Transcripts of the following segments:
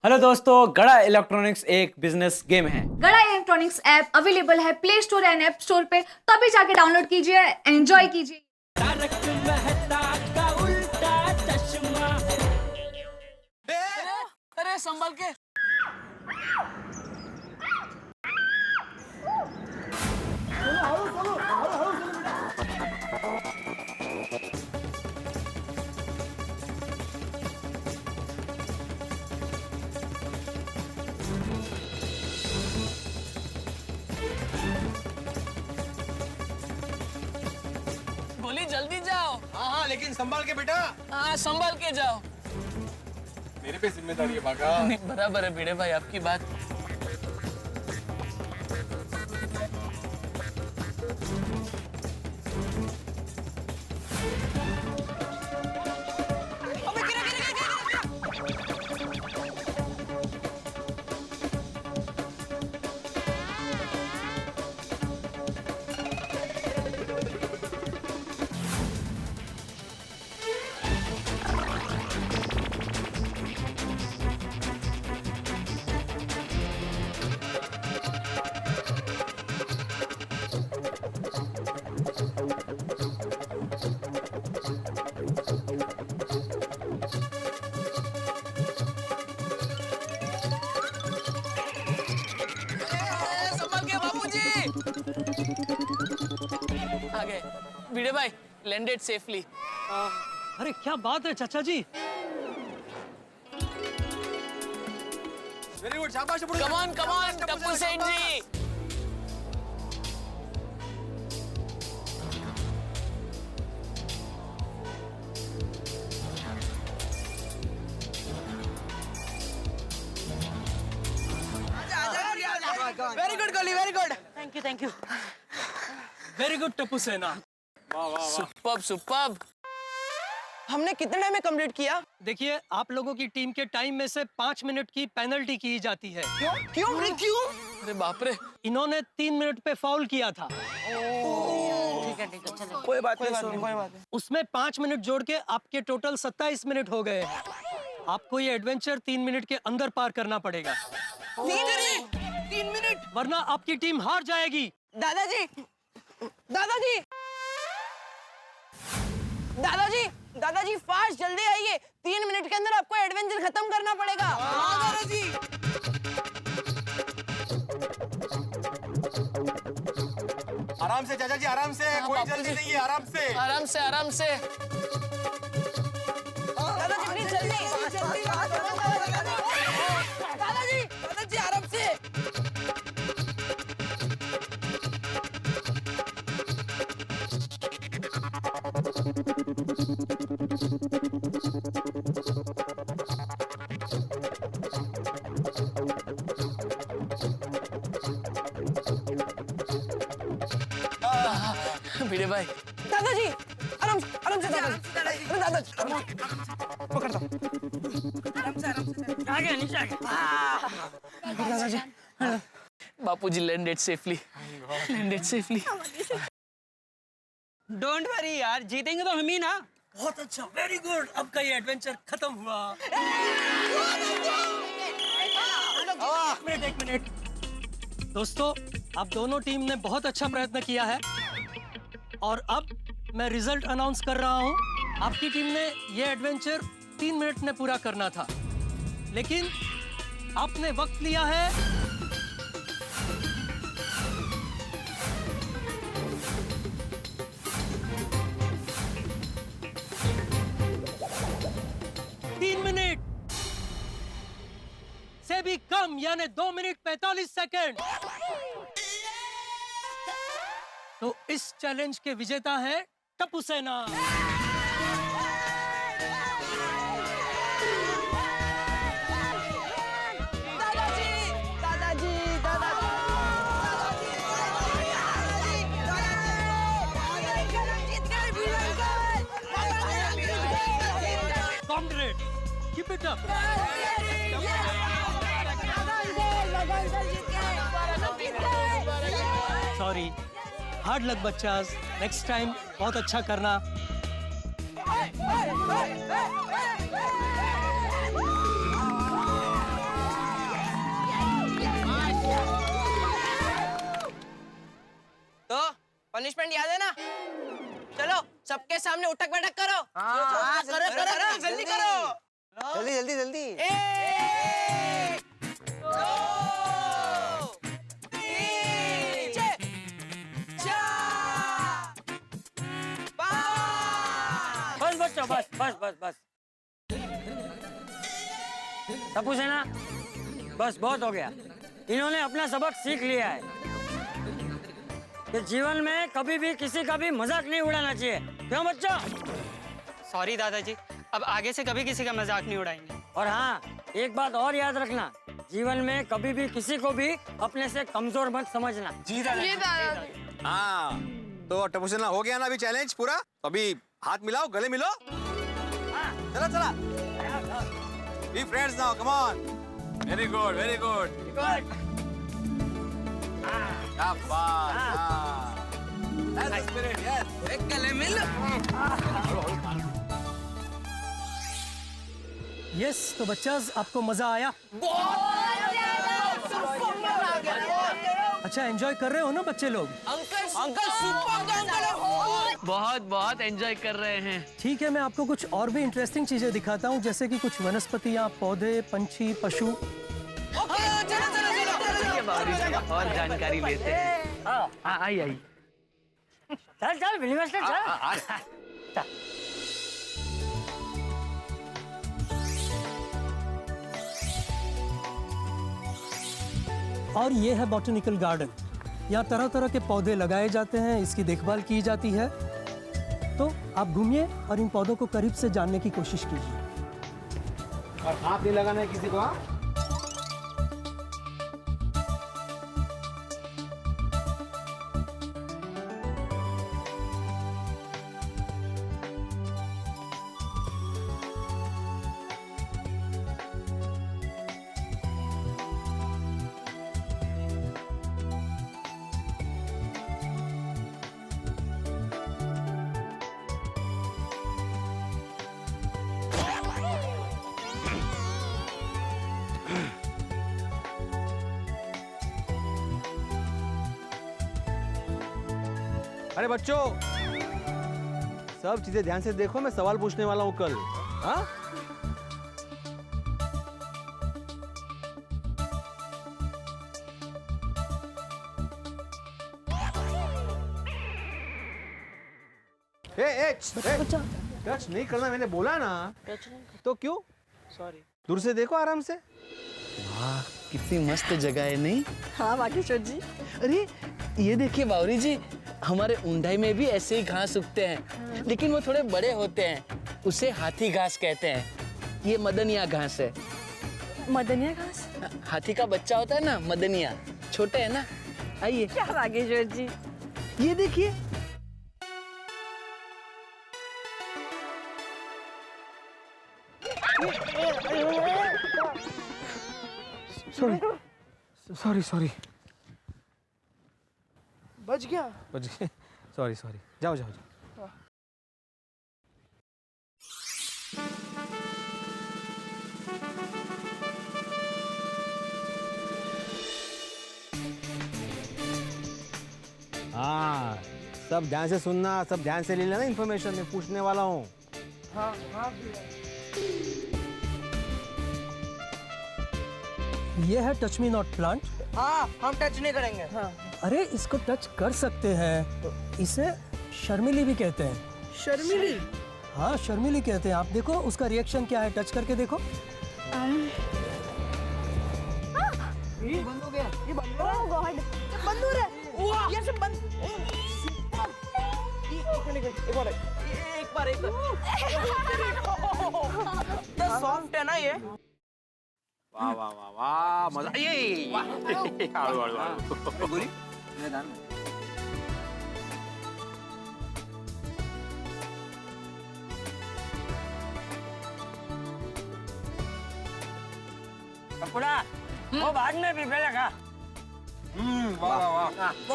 Hello दोस्तों, गड़ा electronics एक बिजनेस गेम है। गड़ा इलेक्ट्रॉनिक्स ऐप अवेलेबल है play store and app store पे, तो अभी जाके डाउनलोड कीजिए, एंजॉय कीजिए। तारक मेहता का उल्टा चश्मा। अरे संभल के। गोली जल्दी जाओ। हाँ लेकिन संभाल के बेटा। हाँ संभल के जाओ। मेरे पे जिम्मेदारी है बाका। नहीं, बराबर है भिड़े भाई आपकी बात। आगे भिड़े भाई लैंडेड सेफली। अरे क्या बात है चाचा जी। वेरी गुड, शाबाश। कम ऑन टप्पू सेठ जी। वेरी गुड गोली, very good. Thank you. Very good Tappu सेना। सुपर्ब। हमने कितने टाइम में कंप्लीट किया? देखिए, आप लोगों की टीम के टाइम में से 5 मिनट की पेनल्टी की जाती है। क्यों? अरे बाप रे। इन्होंने 3 मिनट पे फाउल किया था। ठीक है चलो। कोई बात नहीं। उसमें 5 मिनट जोड़ के आपके टोटल 27 मिनट हो गए हैं। आपको ये एडवेंचर 3 मिनट के अंदर पार करना पड़ेगा, 3 मिनट। वरना आपकी टीम हार जाएगी। दादाजी फास्ट जल्दी आइए। 3 मिनट के अंदर आपको एडवेंचर खत्म करना पड़ेगा। दादाजी। आराम से चाचा जी, आराम से। कोई जल्दी नहीं है, आराम से। आराम से। दादाजी प्लीज जल्दी। दादाजी आराम से। भिड़े भाई। दादाजी आराम से दादाजी। अरे दादाजी पकड़ता हूँ। दादाजी बापूजी लैंडेड सेफली। डोंट वरी यार, जीतेंगे तो हम ही ना। बहुत अच्छा, वेरी गुड। अब का ये एडवेंचर खत्म हुआ। एक मिनट दोस्तों, आप दोनों टीम ने बहुत अच्छा प्रयत्न किया है और अब मैं रिजल्ट अनाउंस कर रहा हूं। आपकी टीम ने ये एडवेंचर 3 मिनट में पूरा करना था, लेकिन आपने वक्त लिया है 3 मिनट से भी कम, यानी 2 मिनट 45 सेकंड। तो इस चैलेंज के विजेता है टप्पू सेना। Comrade, keep it up. Sorry, hard luck बच्चास। नेक्स्ट टाइम बहुत अच्छा करना। एक्सपेरिमेंट याद है ना? चलो सबके सामने उठक बैठक करो। हाँ, करो करो जल्दी करो। जल्दी जल्दी जल्दी। 1 2 3 4 5। बस बच्चों बस बस बस बस। टप्पू सेना, बस बहुत हो गया। इन्होंने अपना सबक सीख लिया है कि जीवन में कभी भी किसी का भी मजाक नहीं उड़ाना चाहिए। क्यों बच्चों? सॉरी दादाजी, अब आगे से कभी किसी का मजाक नहीं उड़ाएंगे। और हाँ, एक बात और याद रखना, जीवन में कभी भी किसी को भी अपने से कमजोर मत समझना। जी दादाजी। हाँ, तो टप्पू सेना हो गया ना अभी चैलेंज पूरा? तो अभी हाथ मिलाओ, गले मिलो। चला चला। Be friends now, come on. Very good, very good. Good. That's the spirit, yes. एक गले मिल। यस, तो बच्चा आपको मजा आया? अच्छा, एंजॉय कर रहे हो ना बच्चे लोग? Uncle super uncle. बहुत बहुत एंजॉय कर रहे हैं। ठीक है, मैं आपको कुछ और भी इंटरेस्टिंग चीजें दिखाता हूँ, जैसे कि कुछ वनस्पतियाँ, पौधे, पंछी, पशु। और जानकारी लेते हैं। आई आई। चल चल बिली मास्टर चल। और ये है बॉटनिकल गार्डन। यहाँ तरह तरह के पौधे लगाए जाते हैं, इसकी देखभाल की जाती है। तो आप घूमिए और इन पौधों को करीब से जानने की कोशिश कीजिए। और हाथ नहीं लगाना है किसी को। अरे बच्चों, सब चीजें ध्यान से देखो, मैं सवाल पूछने वाला हूँ कल। हाँ? टच नहीं करना मैंने बोला ना। तो क्यों? सॉरी। दूर से देखो आराम से। वाह, कितनी मस्त जगह है नहीं? हाँ बागेश्वर जी। अरे ये देखिए बावरी जी, हमारे ऊंढाई में भी ऐसे ही घास उगते हैं, लेकिन वो थोड़े बड़े होते हैं, उसे हाथी घास कहते हैं। ये मदनिया घास है। मदनिया घास? हाथी का बच्चा होता है ना, मदनिया, छोटे है ना। आइए। क्या बागेश्वर जी? ये देखिए। Sorry sorry. बच गया। बच गए। Sorry sorry. जाओ जाओ जाओ। हाँ, सब ध्यान से सुनना, सब ध्यान से ले लेना इन्फॉर्मेशन, मैं पूछने वाला हूँ। हाँ हाँ। ये है टच मी नॉट प्लांट। हाँ, हम टच नहीं करेंगे। हाँ। अरे इसको टच कर सकते हैं, इसे शर्मिली भी कहते हैं। शर्मिली? हाँ, शर्मिली कहते हैं। आप देखो उसका रिएक्शन क्या है, टच करके देखो। ये बंद हो गया। ये बंद हो रहा है। ओह गॉड, ये बंद हो रहा है। ये सब बंद। एक बार तो सॉफ्ट है ना ये। वाह वाह वाह वाह, मजा। ये आड़ू आड़ू आड़ू। गुरी मैदान में। कपड़ा वो बाद में भी पहले खा। वाह वाह वाह,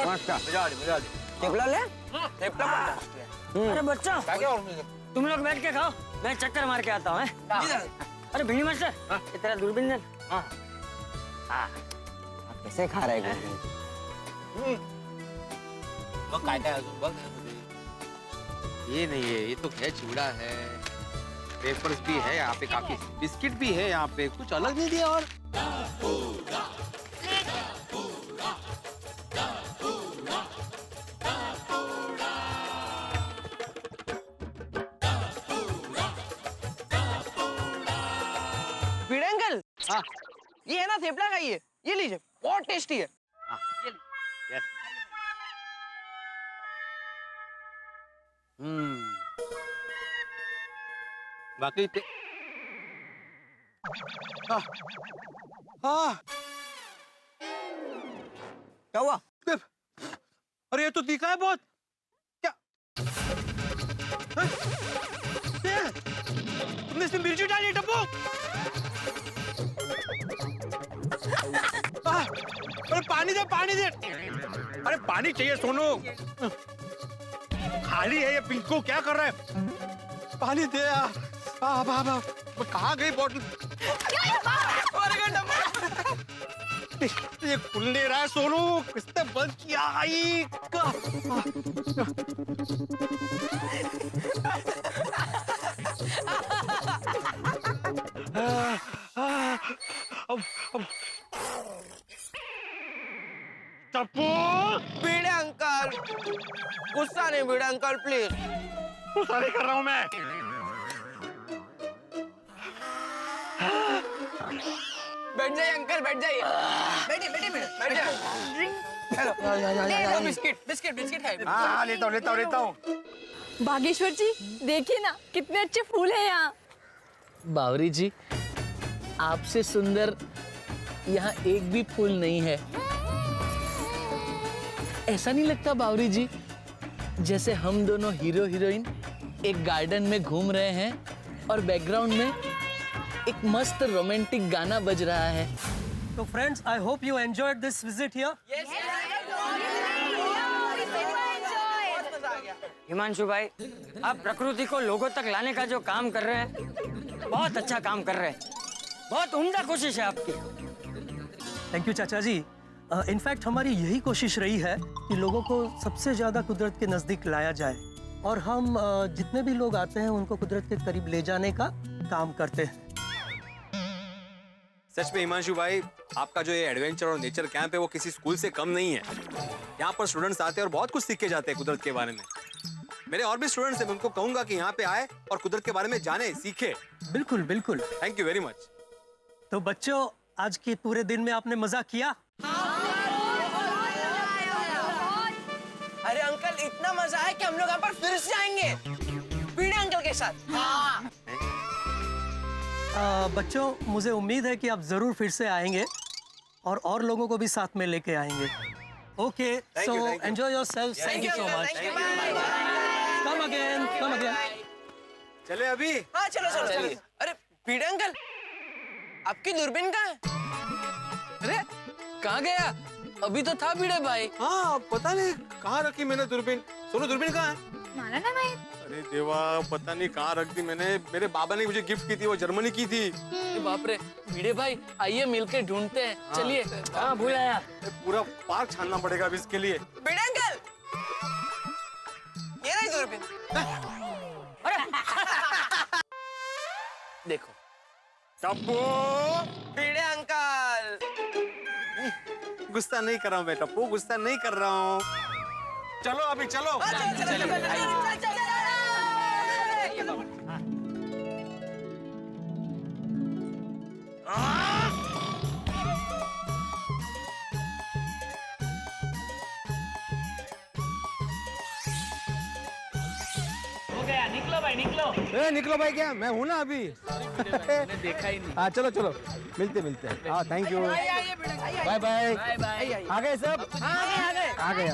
मस्त का। मजा आ रही, मजा आ रही। टेबला ले। अरे बच्चों, तुम लोग बैठ के खाओ, मैं चक्कर मार के आता हूँ। अरे भिंडी मास्टर, ये तेरा दूरबीन है। कैसे खा रहे हैं? बघ काय काय अजून बघ मुझे ये नहीं है, ये तो है चिवड़ा है, वेफर्स भी है यहाँ पे, काफी बिस्किट भी है यहाँ पे, कुछ अलग नहीं दिया। और भिड़े अंकल, हाँ ये है ना थेपला खाइए, ये लीजिए, बहुत टेस्टी है। हाँ यस बाकी हाँ हाँ क्या हुआ? अरे ये तो तीखा है बहुत। क्या हाँ? ये, तुमने इसमें मिर्ची डाली टप्पू? अरे पानी दे पानी दे। अरे पानी चाहिए सोनू। खाली है ये पिंकू, क्या कर रहा है? पानी दे यार। कहाँ गई बॉटल? ये खुल नहीं रहा है सोनू, किसने बंद किया? आई टप्पू, भिड़े अंकल, गुस्सा नहीं भिड़े अंकल, प्लीज। गुस्सा नहीं कर रहा हूं मैं। बैठ जाइए अंकल, बैठ जाइए। बैठिए बैठिए बैठ जाइए। बिस्किट बिस्किट बिस्किट खाइए। हाँ लेता हूँ। बागेश्वर जी देखिए ना कितने अच्छे फूल हैं यहाँ। बावरी जी, आपसे सुंदर यहाँ एक भी फूल नहीं है। ऐसा नहीं लगता बावरी जी जैसे हम दोनों हीरो हीरोइन एक गार्डन में घूम रहे हैं और बैकग्राउंड में एक मस्त रोमांटिक गाना बज रहा है। तो friends, I hope you enjoyed this visit here. Himanshu भाई, आप प्रकृति को लोगों तक लाने का जो काम कर रहे हैं, बहुत अच्छा काम कर रहे हैं। बहुत उम्दा कोशिश है आपकी। थैंक यू चाचा जी। इनफैक्ट हमारी यही कोशिश रही है कि लोगों को सबसे ज्यादा कुदरत के नजदीक लाया जाए, और हम जितने भी लोग आते हैं उनको कुदरत के करीब ले जाने का काम करते हैं। सच में हिमांशु भाई, आपका जो ये एडवेंचर और नेचर कैंप है वो किसी स्कूल से कम नहीं है। यहाँ पर स्टूडेंट्स आते हैं और बहुत कुछ सीख के जाते हैं कुदरत के बारे में। मेरे और भी स्टूडेंट्स हैं, मैं उनको कहूंगा कि यहाँ पे आए और कुदरत के बारे में जाने, सीखे। बिल्कुल बिल्कुल। Thank you very much. तो बच्चों, आज के पूरे दिन में आपने मजा किया? अरे अंकल, इतना मजा है कि हम लोग यहाँ पर फिर से आएंगे भिड़े अंकल के साथ। बच्चों, मुझे उम्मीद है कि आप जरूर फिर से आएंगे और लोगों को भी साथ में लेके आएंगे। Okay, so enjoy yourself. Thank you so much. Come again, come again. चले अभी? हाँ चलो चलो चलिए। अरे भिड़े अंकल, आपकी दूरबीन कहाँ है? अरे कहाँ गया? अभी तो था भिड़े भाई। हाँ पता नहीं कहाँ रखी मैंने दूरबीन। सोनू दूरबीन कहाँ है? माना ना भाई। अरे देवा, पता नहीं कहाँ रख दी मैंने। मेरे बाबा ने मुझे गिफ्ट की थी, वो जर्मनी की थी। बाप रे, भिड़े भाई आइए मिलकर ढूंढते हैं। चलिए। हाँ, भूल आया। पूरा पार्क छानना पड़ेगा अभी इसके लिए। भिड़े अंकल, ये रही दूरबीन। देखो टप्पू, भिड़े अंकल, गुस्सा नहीं कर रहा हूँ मैं टप्पू, गुस्सा नहीं कर रहा हूँ। चलो अभी चलो। निकलो भाई, क्या मैं हूँ ना अभी। मैंने देखा ही नहीं। हाँ चलो चलो, मिलते हैं। हाँ थैंक यू, बाय बाय। आ गए सब? आ गए।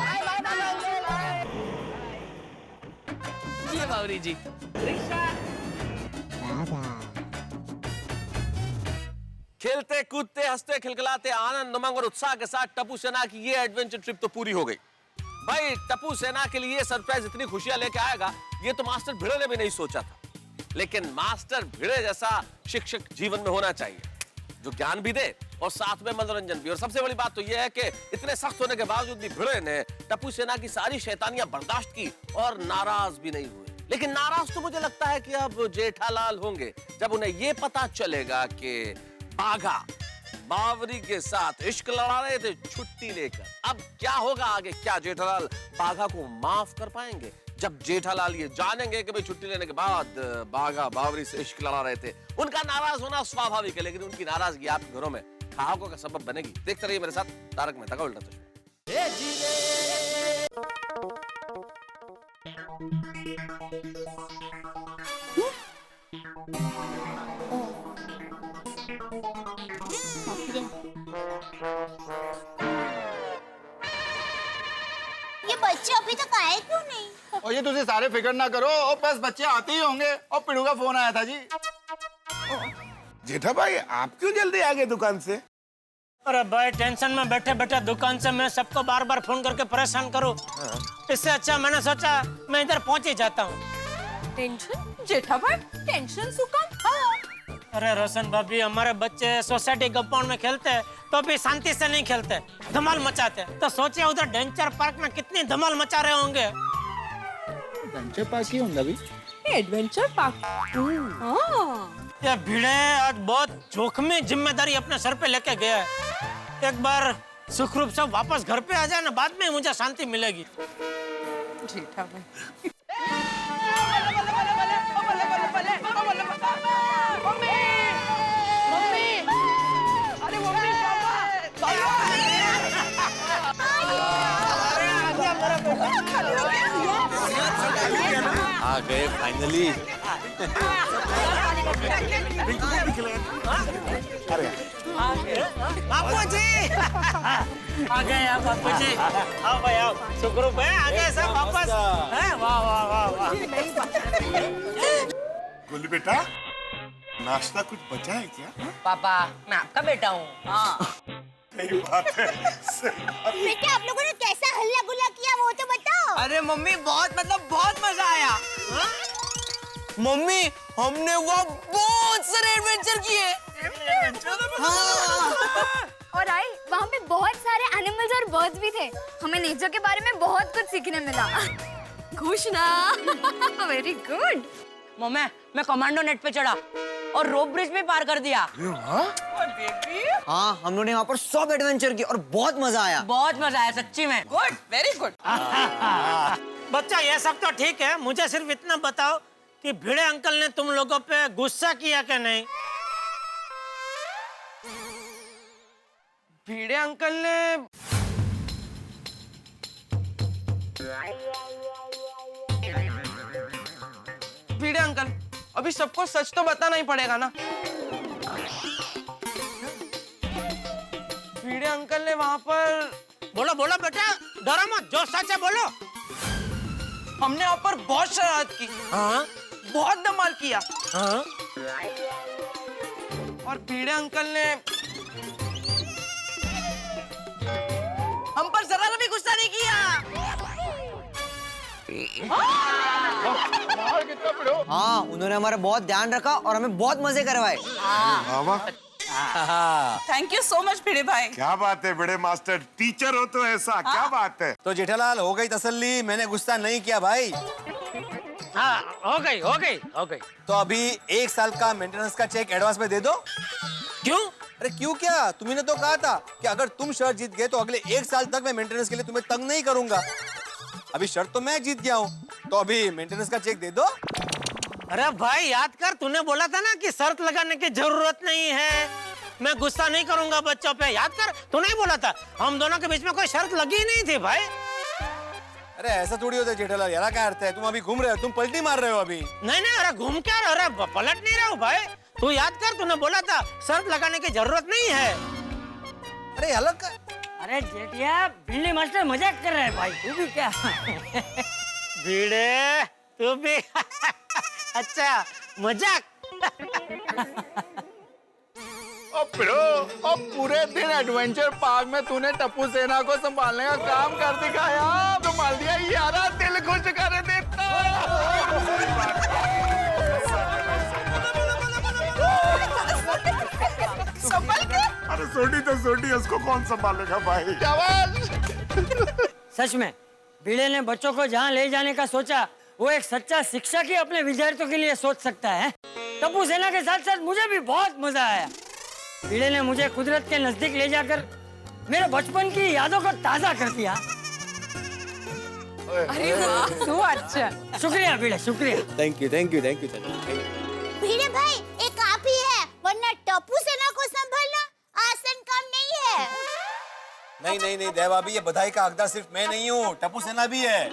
ये बावरी जी, खेलते कूदते हंसते खिलखिलाते आनंद उमंग और उत्साह के साथ टप्पू सेना की ये एडवेंचर ट्रिप तो पूरी हो गई। भाई, टप्पू सेना के लिए सरप्राइज इतनी खुशियां लेके आएगा ये तो मास्टर भिड़े ने भी नहीं सोचा था। लेकिन मास्टर भिड़े जैसा शिक्षक जीवन में होना चाहिए। जो ज्ञान भी दे और साथ में मनोरंजन भी। और सबसे बड़ी बात तो यह है कि इतने सख्त होने के बावजूद भी भिड़े ने टप्पू सेना की सारी शैतानियां बर्दाश्त की और नाराज भी नहीं हुए। लेकिन नाराज तो मुझे लगता है कि अब जेठालाल होंगे जब उन्हें यह पता चलेगा कि बाघा बावरी के साथ इश्क लड़ा रहे थे छुट्टी लेकर। अब क्या होगा आगे? क्या जेठालाल बाघा को माफ कर पाएंगे? जब जेठालाल ये जानेंगे कि भाई छुट्टी लेने के बाद बाघा बावरी से इश्क लड़ा रहे थे, उनका नाराज होना स्वाभाविक है, लेकिन उनकी नाराजगी आपके घरों में ठहाकों का सबब बनेगी। देखते रहिए मेरे साथ तारक मेहता का उल्टा चश्मा। ये बच्चे अभी तक आए क्यों नहीं? और ये तुझे सारे फिक्र ना करो, और बस बच्चे आते ही होंगे। और पिड़ू का फोन आया था जी। जेठा भाई आप क्यों जल्दी आ गए दुकान से? अरे भाई टेंशन में बैठे बैठे दुकान से मैं सबको बार बार फोन करके परेशान करूं, इससे अच्छा मैंने सोचा मैं इधर पहुंच ही जाता हूं। टेंशन जेठा भाई, टेंशन सुकम। हाँ। अरे रोशन भाभी, हमारे बच्चे सोसाइटी कंपाउंड में खेलते हैं तो भी शांति से नहीं खेलते, धमाल मचाते। तो सोचिए उधर डेंचर पार्क में कितनी धमाल मचा रहे होंगे। डेंचर पार्क ही होगा भी? Adventure park. ये भिड़े आज बहुत जोखिमी जिम्मेदारी अपने सर पे लेके गया है। एक बार सुखरूप से वापस घर पे आ जाए ना, बाद में मुझे शांति मिलेगी। जेठा भाई। आ गए फाइनली। बापू जी आ गए आप। बापू जी आओ भाई आओ। सुखरूप है आ गए सब वापस। वाह वाह वाह वाह। गोलू बेटा नाश्ता कुछ बचा है क्या? पापा मैं आपका बेटा हूँ। हाँ। सही बात है, सही बात है। बेटे आप लोगों ने कैसा हल्ला गुल्ला किया वो तो बताओ। अरे मम्मी बहुत मजा आया। मम्मी हमने वो बहुत सारे एडवेंचर किए। और आई वहाँ पे बहुत सारे एनिमल्स और बर्ड्स भी थे। हमें नेचर के बारे में बहुत कुछ सीखने मिला। खुश ना? Very good. मम्मी मैं कमांडो नेट पे चढ़ा और रोप ब्रिज पे पार कर दिया। हाँ हम लोगों ने वहाँ पर सब एडवेंचर की और बहुत मजा आया। बहुत मजा आया सच्ची में। Good very good. बच्चा ये सब तो ठीक है, मुझे सिर्फ इतना बताओ कि भिड़े अंकल ने तुम लोगों पे गुस्सा किया कि नहीं? भिड़े अंकल ने भिड़े अंकल अभी सबको सच तो बताना ही पड़ेगा ना। भिड़े अंकल ने वहाँ पर बोलो बोलो बेटा, डरो मत, जो सच है बोलो। हमने वहाँ पर बहुत शरारत की। हाँ? बहुत धमाल किया। हाँ? और भिड़े अंकल ने हम पर जरा भी गुस्सा नहीं किया। हाँ उन्होंने हमारा बहुत ध्यान रखा और हमें बहुत मजे करवाए। थैंक यू सो मच भिड़े भाई। क्या बात है बड़े मास्टर, टीचर हो तो ऐसा। क्या बात है। तो जेठालाल हो गई तसल्ली, मैंने गुस्सा नहीं किया भाई। हाँ हो गई हो गई हो गई। तो अभी 1 साल का मेंटेनेंस का चेक एडवांस में दे दो। क्यों? अरे क्यों क्या, तुम्ही तो कहा था कि अगर तुम शर्त जीत गए तो अगले 1 साल तक मैं मेंटेनेंस के लिए तुम्हें तंग नहीं करूंगा। अभी शर्त तो मैं जीत गया हूँ, तो अभी मेंटेनेंस का चेक दे दो। अरे भाई याद कर, तूने बोला था ना कि शर्त लगाने की जरूरत नहीं है, मैं गुस्सा नहीं करूंगा बच्चों पे। याद कर, तू नहीं बोला था? हम दोनों के बीच में कोई शर्त लगी ही नहीं थी भाई। अरे ऐसा थोड़ी होता है जेठालाल, यार क्या अर्थ है? तुम अभी घूम रहे हो, तुम पलटी मार रहे हो अभी। नहीं नहीं, अरे घूम क्या रहे, पलट नहीं रहे हो भाई। तू याद कर, तूने बोला था शर्त लगाने की जरूरत नहीं है। अरे अलग कर। अरे जेठिया, भिंडी मास्टर मजाक कर रहे हैं भाई, तू भी क्या? भिड़े तू भी अच्छा मजाक। और पूरे दिन एडवेंचर पार्क में तूने टप्पू सेना को संभालने का काम कर दिखाया। संभाल दिया यारा, दिल खुश कर देता। सब अरे सोटी तो सोटी, उसको कौन संभालेगा भाई? सच में भिड़े ने बच्चों को जहाँ ले जाने का सोचा, वो एक सच्चा शिक्षक ही अपने विद्यार्थियों के लिए सोच सकता है। टप्पू सेना के साथ साथ मुझे भी बहुत मजा आया। भिड़े ने मुझे कुदरत के नजदीक ले जाकर मेरे बचपन की यादों को ताजा कर दिया। अरे वाह, तो अच्छा। शुक्रिया भिड़े, शुक्रिया। Thank you thank you thank you. Bhide भाई एक आप ही है, वरना टप्पू सेना को संभालना आसान काम नहीं है। नहीं नहीं नहीं देव भाभी, ये बधाई का हकदार सिर्फ मैं नहीं हूँ, टप्पू सेना भी है।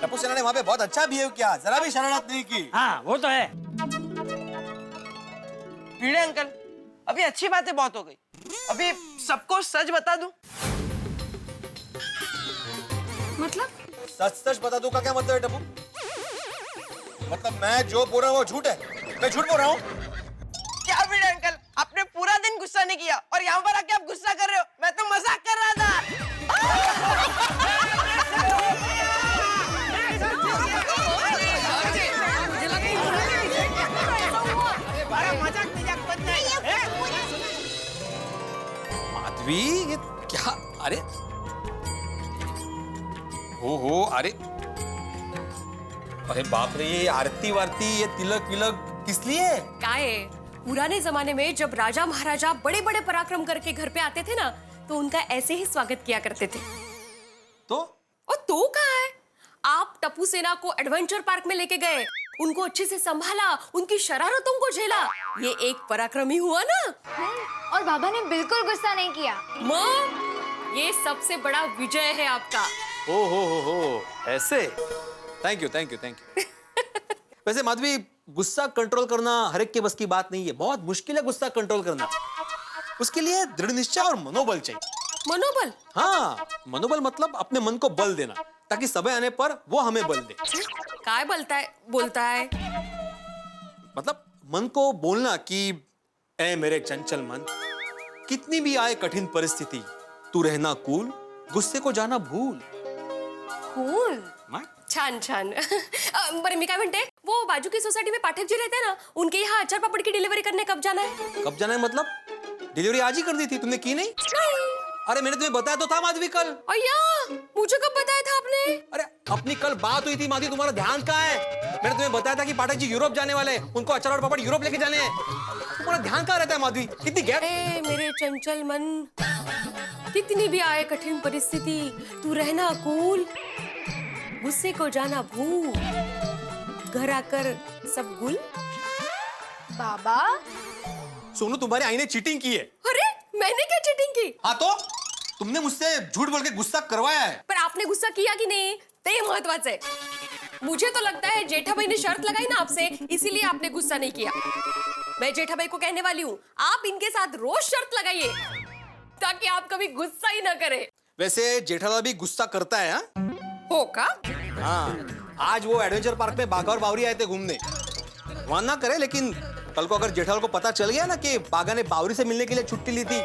टप्पू सेना ने वहाँ पे बहुत अच्छा बिहेव किया, जरा भी शरारत नहीं की। हाँ वो तो है। भिड़े अंकल, अभी अच्छी बातें बहुत हो गई, अभी सबको सच बता दूं। मतलब सच सच बता दूं का क्या मतलब है टप्पू? मतलब मैं जो बोल रहा हूँ वो झूठ है? मैं झूठ बोल रहा हूँ? क्या भिड़े अंकल, आपने पूरा दिन गुस्सा नहीं किया और यहाँ पर आके आप गुस्सा कर रहे हो? मैं तो मजाक कर रहा था। माधवी ये क्या? अरे हो अरे अरे बाप रे, ये आरती वारती, ये तिलक विलक किस लिए? काय पुराने जमाने में जब राजा महाराजा बड़े बड़े पराक्रम करके घर पे आते थे ना, तो उनका ऐसे ही स्वागत किया करते थे। तो और तो कहा है, आप टप्पू सेना को एडवेंचर पार्क में लेके गए, उनको अच्छे से संभाला, उनकी शरारतों को झेला, ये एक पराक्रम ही हुआ ना। और बाबा ने बिल्कुल गुस्सा नहीं किया। माँ, ये सबसे बड़ा विजय है आपका। हो ऐसे। Thank you thank you thank you. वैसे माधवी, गुस्सा कंट्रोल करना हर एक के बस की बात नहीं है, बहुत मुश्किल है गुस्सा कंट्रोल करना। उसके लिए दृढ़ निश्चय और मनोबल चाहिए। मनोबल? हाँ, मनोबल मतलब अपने मन को बल देना, ताकि समय आने पर वो हमें बल दे। काय बोलता है? मतलब मन को बोलना कि ऐ मेरे चंचल मन, कितनी भी आए कठिन परिस्थिति, तू रहना कूल, गुस्से को जाना भूल। कूल? छान छान। बरं मी काय म्हणते, वो बाजू की सोसाइटी में पाठक जी रहते हैं ना, उनके यहाँ अचार पापड़ की डिलीवरी करने कब जाना है? कब जाना है मतलब? डिलीवरी आज ही कर दी थी, तुमने की नहीं? अरे मैंने तुम्हें बताया तो था माधवी कल। अय्या, मुझे कब बताया था आपने? अरे अपनी कल बात हुई थी माधवी, तुम्हारा ध्यान कहाँ है? मैंने तुम्हें बताया था कि पाठक जी यूरोप जाने वाले हैं, उनको अचार और पापड़ यूरोप लेके जाने हैं। तुम्हारा ध्यान कहाँ रहता है माधवी? कितनी गैप। ए मेरे चंचल मन, कितनी भी आए कठिन परिस्थिति, तू रहना कूल, गुस्से को जाना भूल, घर आकर सब गुल। बाबा सोनू, तुम्हारे आई ने चीटिंग की है। अरे मैंने क्या चीटिंग की? हाँ तो तुमने मुझसे झूठ बोल के गुस्सा करवाया है। पर आपने गुस्सा किया कि नहीं, ते महत्वाचं है। मुझे तो लगता है जेठाबाई ने शर्त लगाई ना आपसे, इसीलिए आपने गुस्सा नहीं किया। मैं जेठाबाई को कहने वाली हूँ, आप इनके साथ रोज शर्त लगाइए, ताकि आप कभी गुस्सा ही ना करें। वैसे जेठालाल भी गुस्सा करता है। हाँ हो का? हाँ, आज वो एडवेंचर पार्क में बाघा और बावरी आए थे घूमने। वहां ना करे, लेकिन कल को अगर जेठालाल को पता चल गया ना कि बाघा ने बावरी से मिलने के लिए छुट्टी ली थी,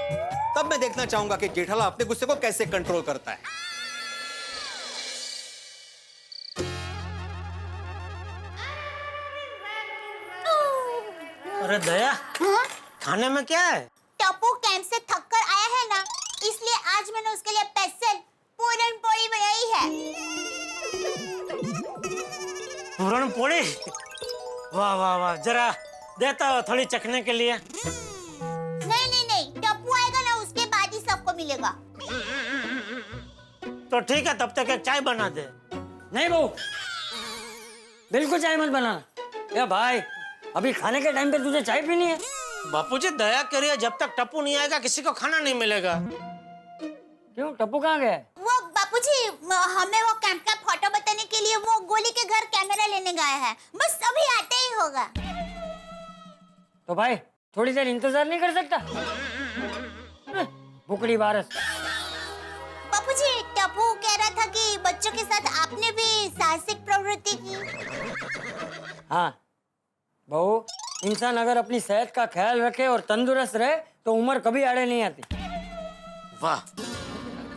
तब मैं देखना चाहूंगा कि जेठालाल अपने गुस्से को कैसे कंट्रोल करता है। अरे दया, खाने में क्या है? टप्पू कैंप से थक कर आया है ना, इसलिए आज मैंने उसके लिए स्पेशल पूरन पोली बनाई है। पूरण पोड़ी? वाह वाह वाह, जरा देता हो थोड़ी चखने के लिए। नहीं, टप्पू आएगा ना, उसके बाद ही सबको मिलेगा। तो ठीक है, तब तक एक चाय बना दे। नहीं बहू, बिल्कुल चाय मत बनाना। ए भाई, अभी खाने के टाइम पे तुझे चाय पीनी है? बापूजी दया करिए, जब तक टप्पू नहीं आएगा किसी को खाना नहीं मिलेगा। क्यों, टप्पू कहाँ गया? वो बापूजी, हमें वो कैंप का फोटो बताने के लिए वो गोली के घर कैमरा लेने गया है, बस अभी आते ही होगा। तो भाई थोड़ी देर इंतजार नहीं कर सकता? भुकड़ी बारस। बापूजी, टप्पू कह रहा था कि बच्चों के साथ आपने भी साहसिक प्रवृत्ति की। हाँ बहू, इंसान अगर अपनी सेहत का ख्याल रखे और तंदुरुस्त रहे तो उम्र कभी आड़े नहीं आती। वाह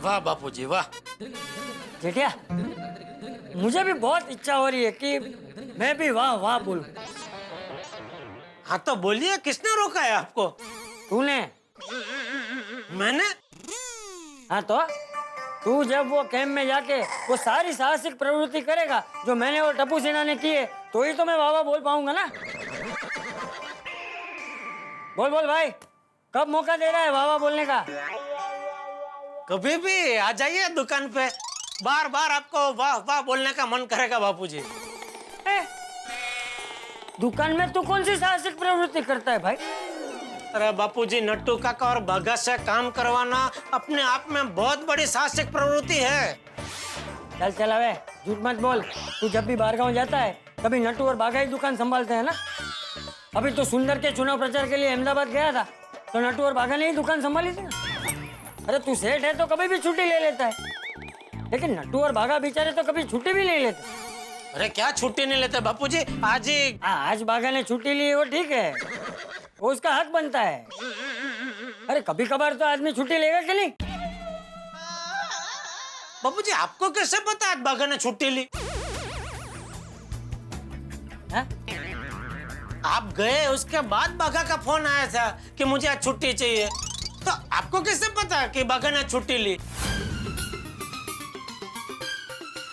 वाह बापूजी वाह। जेठिया, मुझे भी बहुत इच्छा हो रही है कि मैं भी वाह वाह बोलूं। हाँ तो बोलिए, किसने रोका है आपको? तूने। मैंने? हाँ तो तू जब वो कैंप में जाके वो सारी साहसिक प्रवृत्ति करेगा जो मैंने और टप्पू सेना ने की है, तो ही तो मैं वाह वाह बोल पाऊंगा ना। बोल बोल भाई, कब मौका दे रहा है वाह वाह बोलने का? कभी भी आ जाइए दुकान पे, बार बार आपको वाह वाह बोलने का मन करेगा बापूजी। दुकान में तू कौन सी साहसिक प्रवृत्ति करता है भाई? अरे बापूजी, नट्टू काका और भगत से काम करवाना अपने आप में बहुत बड़ी साहसिक प्रवृत्ति है। चल चल अबे, झूठ मत बोल। तू जब भी बाहर गाँव जाता है कभी नट्टू और बाघा ही दुकान संभालते हैं ना। अभी तो सुंदर के चुनाव प्रचार के लिए अहमदाबाद गया था तो नट्टू और बाघा ने ही दुकान संभाली थी ना। अरे तू सेठ है तो कभी भी छुट्टी ले लेता है, लेकिन नट्टू और बाघा बेचारे तो कभी छुट्टी भी नहीं लेते। अरे क्या छुट्टी नहीं लेते बापूजी? आज बाघा ने छुट्टी ली, वो ठीक है, वो उसका हक बनता है। अरे कभी कभार तो आदमी छुट्टी लेगा कि नहीं? बापूजी, आपको कैसे पता आज बाघा ने छुट्टी ली? है? आप गए उसके बाद बाघा का फोन आया था कि मुझे आज छुट्टी चाहिए, तो आपको कैसे पता कि बाघा ने छुट्टी ली?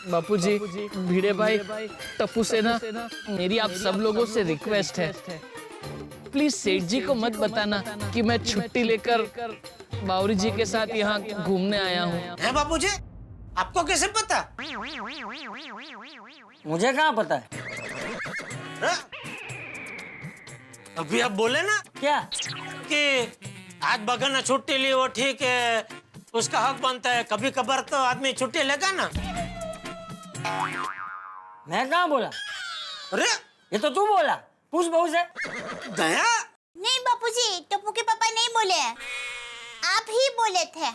बापूजी, भिड़े भाई, टप्पू सेना, मेरी आप सब लोगों से रिक्वेस्ट है, प्लीज सेठ जी को मत बताना कि मैं छुट्टी लेकर बावरी जी के साथ यहाँ घूमने आया हूँ। है बापूजी, आपको कैसे पता? मुझे कहाँ पता है? अभी आप बोले ना क्या कि आज बाघा ने छुट्टी ली, वो ठीक है, उसका हक बनता है। कभी कभार तो आदमी छुट्टी लेगा ना। मैं कहाँ बोला? अरे ये तो तू बोला, पूछ बहू से। दया? नहीं बापूजी, टप्पू के पापा नहीं बोले, आप ही बोले थे।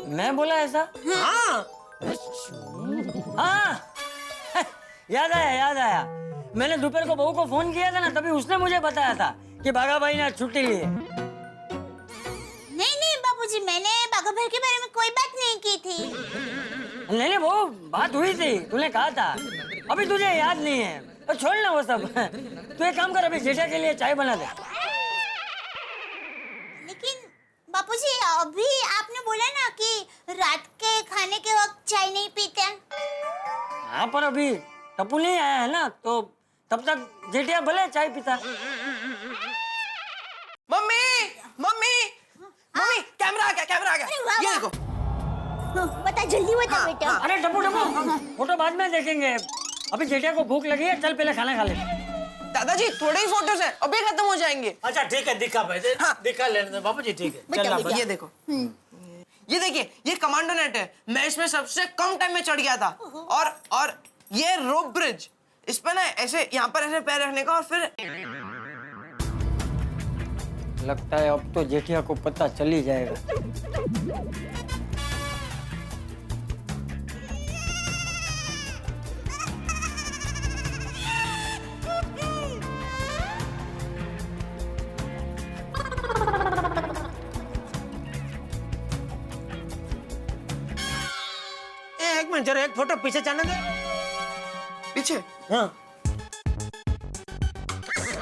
मैं बोला ऐसा? हाँ। हाँ याद आया। मैंने दोपहर को बहू को फोन किया था ना, तभी उसने मुझे बताया था कि बाघा भाई ने छुट्टी ली है। नहीं बापूजी, मैंने बाघा भाई के बारे में कोई बात नहीं की थी। नहीं वो बात हुई थी, तूने कहा था, अभी तुझे याद नहीं है तो छोड़ ना वो सब। तू एक काम कर, अभी जेठा के लिए चाय बना दे। लेकिन बापूजी, अभी आपने बोला ना कि रात के खाने के वक्त चाय नहीं पीते। हाँ पर अभी टप्पू नहीं आया है ना, तो तब तक जेठिया भले चाय पीता। मम्मी कैमरा आ गया। ये देखो। बता जल्दी बता बेटा। अरे टप्पू फोटो बाद में देखेंगे, अभी जेठिया को भूख लगी है, चल पहले खाना खा ले। दादाजी, थोड़े ही फोटोज हैं, अभी खत्म हो जाएंगे। अच्छा ठीक है, दिखा भाई। हाँ। दिखा लेने दो बापूजी, ठीक है। चल ये देखो, ये देखिए, ये कमांडो नेट है। मैं इसमें सबसे कम टाइम में चढ़ गया था। और ये रोप ब्रिज, इस पे ना ऐसे यहाँ पर ऐसे पैर रखने का, और फिर लगता है अब तो जेठिया को पता चल ही जाएगा। एक मिनट जरा, एक फोटो पीछे जाने दे। पीछे? हाँ।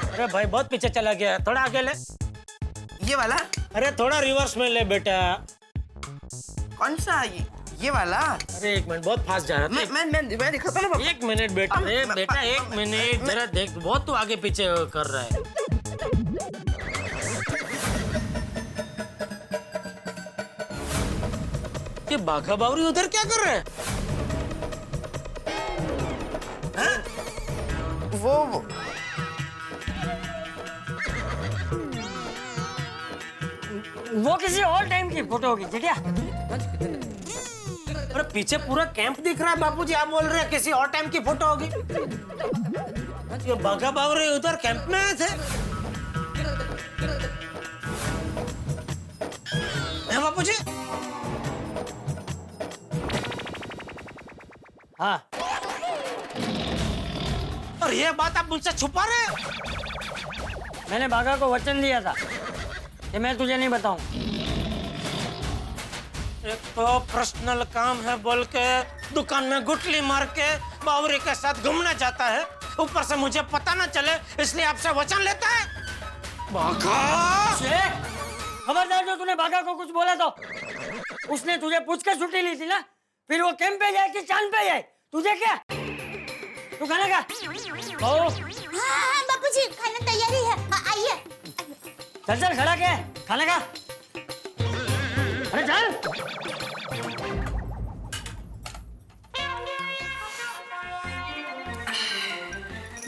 अरे भाई बहुत पीछे चला गया, थोड़ा आगे ले। ये वाला? अरे थोड़ा रिवर्स में ले बेटा। कौन सा? ये वाला? अरे एक मिनट, बहुत फास्ट जा रहा है। मैं दिखाता ना। एक मिनट बेटा, बेटा एक मिनट जरा देख, बहुत तू आगे पीछे कर रहा है। ये बाघा बावरी उधर क्या कर रहे हैं? वो किसी और टाइम की फोटो होगी जेठिया। अरे पीछे पूरा कैंप दिख रहा है बापूजी, आप बोल रहे हैं किसी और टाइम की फोटो होगी? ये बाघा बावरी उधर कैंप में आए थे। है बापूजी? हाँ। और ये बात आप मुझसे छुपा रहे हैं? मैंने बाघा को वचन दिया था कि मैं तुझे नहीं बताऊं। एक तो पर्सनल काम है बोल के दुकान में गुटली मार के बावरी के साथ घूमने जाता है, ऊपर से मुझे पता ना चले इसलिए आपसे वचन लेता है। बाघा! खबरदार जो तूने बाघा को कुछ बोला तो उसने तुझे पूछ कर छुट्टी ली थी ना, फिर वो कैंप पे जाए कि चांद पे जाए, तुझे क्या? तू खाना खा। हाँ बापूजी, खाना तैयार ही है, आइए। चल चल, खड़ा क्या है? खाना खा। अरे चल।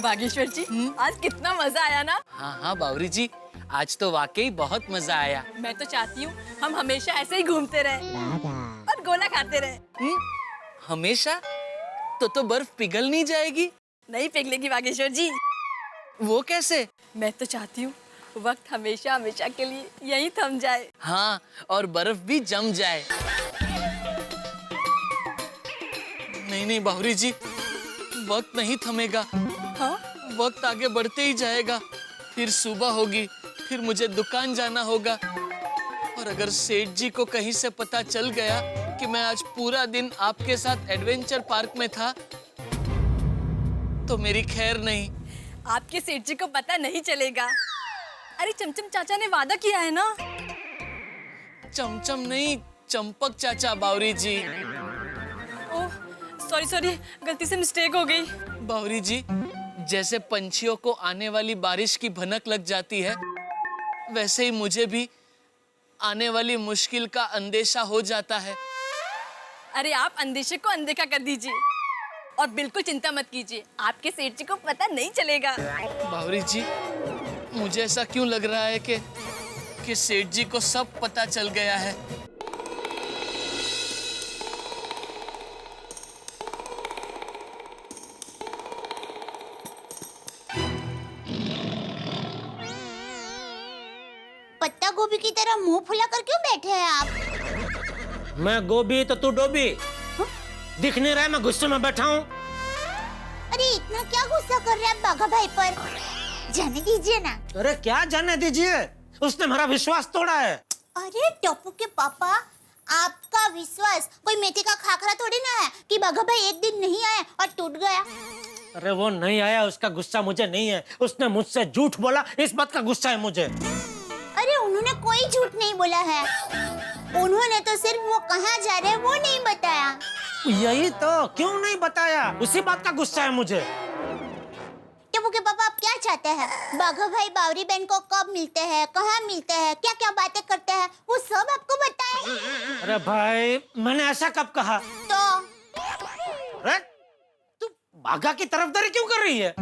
बागेश्वर जी, आज कितना मजा आया ना। हाँ हाँ बावरी जी, आज तो वाकई बहुत मजा आया। मैं तो चाहती हूँ हम हमेशा ऐसे ही घूमते रहे और गोला खाते रहे। हमेशा? तो बर्फ पिघल नहीं जाएगी? नहीं पिघलेगी बागेश्वर जी। वो कैसे? मैं तो चाहती हूँ वक्त हमेशा हमेशा के लिए यहीं थम जाए। हाँ, और बर्फ भी जम जाए। नहीं नहीं बावरी जी, वक्त नहीं थमेगा। हाँ? वक्त आगे बढ़ते ही जाएगा। फिर सुबह होगी, फिर मुझे दुकान जाना होगा, और अगर सेठ जी को कहीं से पता चल गया कि मैं आज पूरा दिन आपके साथ एडवेंचर पार्क में था, तो मेरी खैर नहीं। आपके सेठ जी को पता नहीं चलेगा। अरे चमचम चाचा ने वादा किया है ना। चमचम नहीं, चंपक चाचा बावरी जी। ओह सॉरी सॉरी, गलती से मिस्टेक हो गई। बावरी जी, जैसे पंछियों को आने वाली बारिश की भनक लग जाती है, वैसे ही मुझे भी आने वाली मुश्किल का अंदेशा हो जाता है। अरे आप अंदेशे को अनदेखा कर दीजिए और बिल्कुल चिंता मत कीजिए, आपके सेठ जी को पता नहीं चलेगा। बावरी जी, मुझे ऐसा क्यों लग रहा है कि सेठ जी को सब पता चल गया है। पत्ता गोभी की तरह मुंह फुलाकर क्यों बैठे हैं आप? मैं गोभी तो तू डोबी। दिख नहीं रहा है मैं गुस्से में बैठा हूँ। अरे इतना क्या गुस्सा कर रहे हैं आप बाघा भाई पर? जाने दीजिए ना। अरे क्या जाने दीजिए, उसने मेरा विश्वास तोड़ा है। अरे टप्पू के पापा, आपका विश्वास कोई मेथी का खाखरा थोड़ी ना है कि बाघा भाई एक दिन नहीं आया और टूट गया। अरे वो नहीं आया, उसका गुस्सा मुझे नहीं है। उसने मुझसे झूठ बोला, इस बात का गुस्सा है मुझे। अरे उन्होंने कोई झूठ नहीं बोला है, उन्होंने तो सिर्फ वो कहाँ जा रहे हैं वो नहीं बताया। यही तो, क्यों नहीं बताया, उसी बात का गुस्सा है मुझे। टप्पू के पापा आप क्या चाहते हैं? बाघा भाई बावरी बहन को कब मिलते हैं, कहाँ मिलते हैं, क्या क्या बातें करते हैं, वो सब आपको बताएं। अरे भाई, मैंने ऐसा कब कहा? तो अरे तू बाघा की तरफदारी क्यों कर रही है?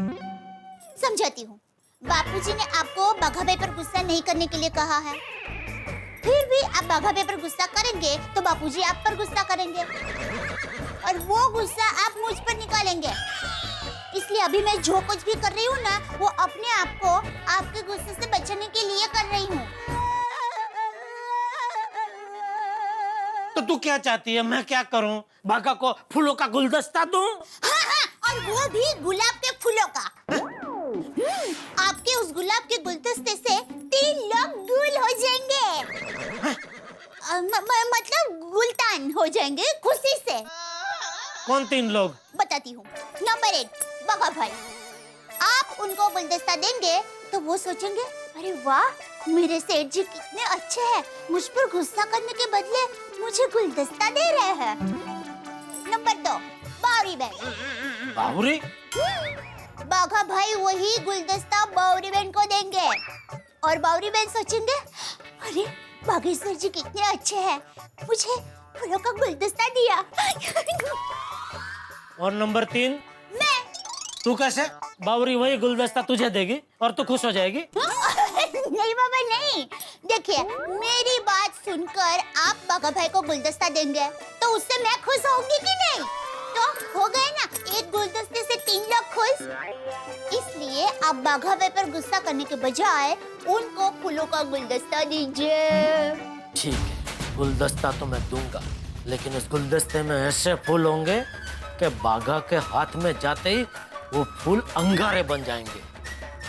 समझाती हूँ। बापूजी ने आपको बाघा भाई पर गुस्सा नहीं करने के लिए कहा है, फिर भी आप बाघा भाई पर गुस्सा करेंगे तो बापूजी आप पर गुस्सा करेंगे और वो गुस्सा आप मुझ पर निकालेंगे। इसलिए अभी मैं जो कुछ भी कर रही हूँ ना, वो अपने आप को आपके गुस्से से बचाने के लिए कर रही हूँ। तो तू क्या चाहती है, मैं क्या करूँ? बाघा को फूलों का गुलदस्ता दूं? हाँ हाँ, और वो भी गुलाब के फूलों का। आपके उस गुलाब के गुलदस्ते से 3 लोग गुल हो जाएंगे। मतलब गुलतान हो जाएंगे खुशी से। कौन 3 लोग? बताती हूँ। नंबर 1 बाघा भाई, आप उनको गुलदस्ता देंगे तो वो सोचेंगे अरे वाह मेरे सेठ जी कितने अच्छे हैं, मुझ पर गुस्सा करने के बदले मुझे गुलदस्ता दे रहे हैं। नंबर 2 बावरी बहन। बावरी? बाघा भाई वही गुलदस्ता बावरी बहन को देंगे और बावरी बहन सोचेंगे अरे बागेश्वर जी कितने अच्छे हैं, मुझे फूलों का गुलदस्ता दिया। और नंबर 3 मैं। तू कैसे? बावरी वही गुलदस्ता तुझे देगी और तू खुश हो जाएगी? नहीं बाबा नहीं, देखिए मेरी बात सुनकर आप बाघा भाई को गुलदस्ता देंगे तो उससे मैं खुश होंगी कि नहीं? तो हो गए ना, एक गुलदस्ते से 3 लोग खुश। इसलिए आप बाघा भाई पर गुस्सा करने के बजाय उनको फूलों का गुलदस्ता दीजिए। ठीक है, गुलदस्ता तो मैं दूंगा, लेकिन इस गुलदस्ते में ऐसे फूल होंगे कि बाघा के हाथ में जाते ही वो फूल अंगारे बन जाएंगे।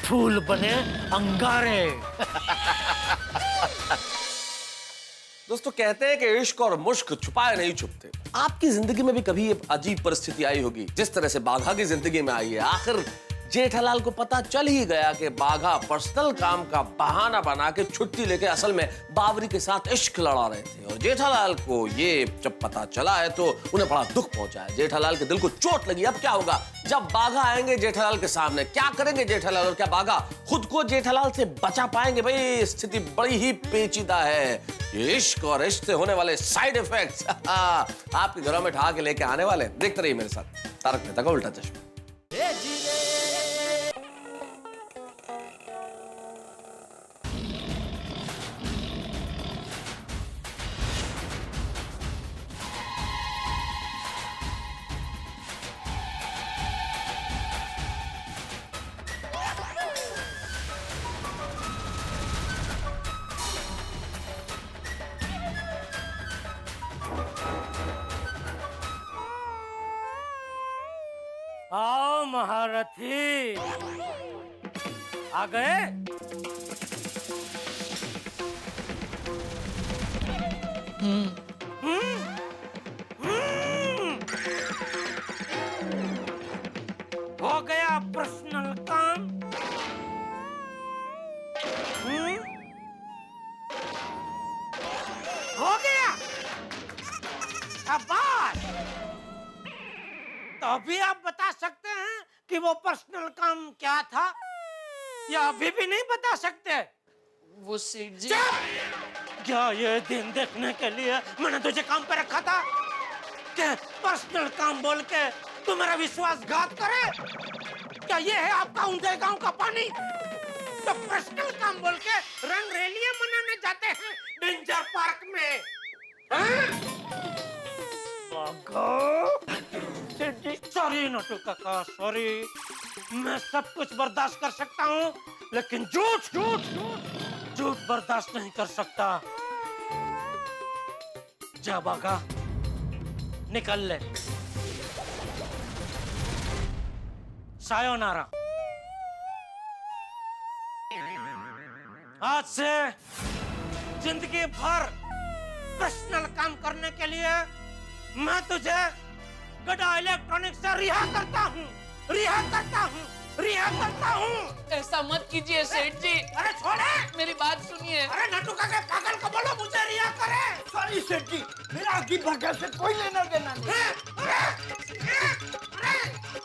फूल बने अंगारे। दोस्तों कहते हैं कि इश्क और मुश्क छुपाए नहीं छुपते। आपकी जिंदगी में भी कभी ये अजीब परिस्थिति आई होगी जिस तरह से बाघा की जिंदगी में आई है। आखिर जेठालाल को पता चल ही गया कि बाघा पर्सनल काम का बहाना बना के छुट्टी लेके असल में बावरी के साथ इश्क लड़ा रहे थे। और जेठालाल को ये जब पता चला है तो उन्हें बड़ा दुख पहुंचा है। जेठालाल के दिल को चोट लगी। अब क्या होगा जब बाघा आएंगे जेठालाल के सामने? क्या करेंगे जेठालाल, और क्या बाघा खुद को जेठालाल से बचा पाएंगे? भाई स्थिति बड़ी ही पेचीदा है। ये इश्क और इश्क से होने वाले साइड इफेक्ट्स आपके घरों में ठा के लेके आने वाले। देखते रहिए मेरे साथ तारक मेहता का उल्टा चश्मा। आओ महारथी, आ गए? हो गया पर्सनल काम? हो गया? शाबाश! तो अभी आप बता सकते हैं कि वो पर्सनल काम क्या था, या अभी भी नहीं बता सकते? वो सेठ जी, क्या ये दिन देखने के लिए मैंने तुझे काम पे रखा था कि पर्सनल काम बोल के तू मेरा विश्वासघात करे? क्या ये है आपका ऊंचे गांव का पानी? तो पर्सनल काम बोल के रंग रैलियां मनाने जाते हैं डेंजर पार्क में? सॉरी नटू काका, सॉरी। मैं सब कुछ बर्दाश्त कर सकता हूँ, लेकिन झूठ बर्दाश्त नहीं कर सकता। जा बाघा, निकल ले। सायोनारा। आज से जिंदगी भर पर्सनल काम करने के लिए मैं तुझे गड़ा इलेक्ट्रॉनिक्स से रिहा करता हूँ। ऐसा मत कीजिए सेठ जी। अरे छोड़े, मेरी बात सुनिए। अरे नटू काका पागल को बोलो मुझे रिहा करे। सॉरी सेठ जी, मेरा आगे भागा से कोई लेना देना नहीं।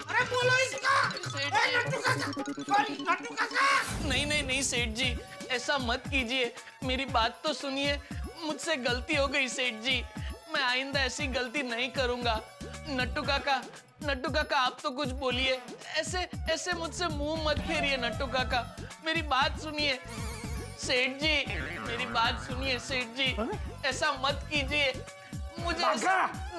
अरे बोलो इसका। नटू काका, सॉरी नटू काका। नहीं सेठ जी, ऐसा मत कीजिए। मेरी बात तो सुनिए। मुझसे गलती हो गई सेठ जी, मैं आइंदा ऐसी गलती नहीं करूंगा। नट्टू काका आप तो कुछ बोलिए। ऐसे मुझसे मुंह मत फेरिए नट्टू काका, मेरी बात सुनिए। सेठ जी, मेरी बात सुनिए सेठ जी, ऐसा मत कीजिए मुझे।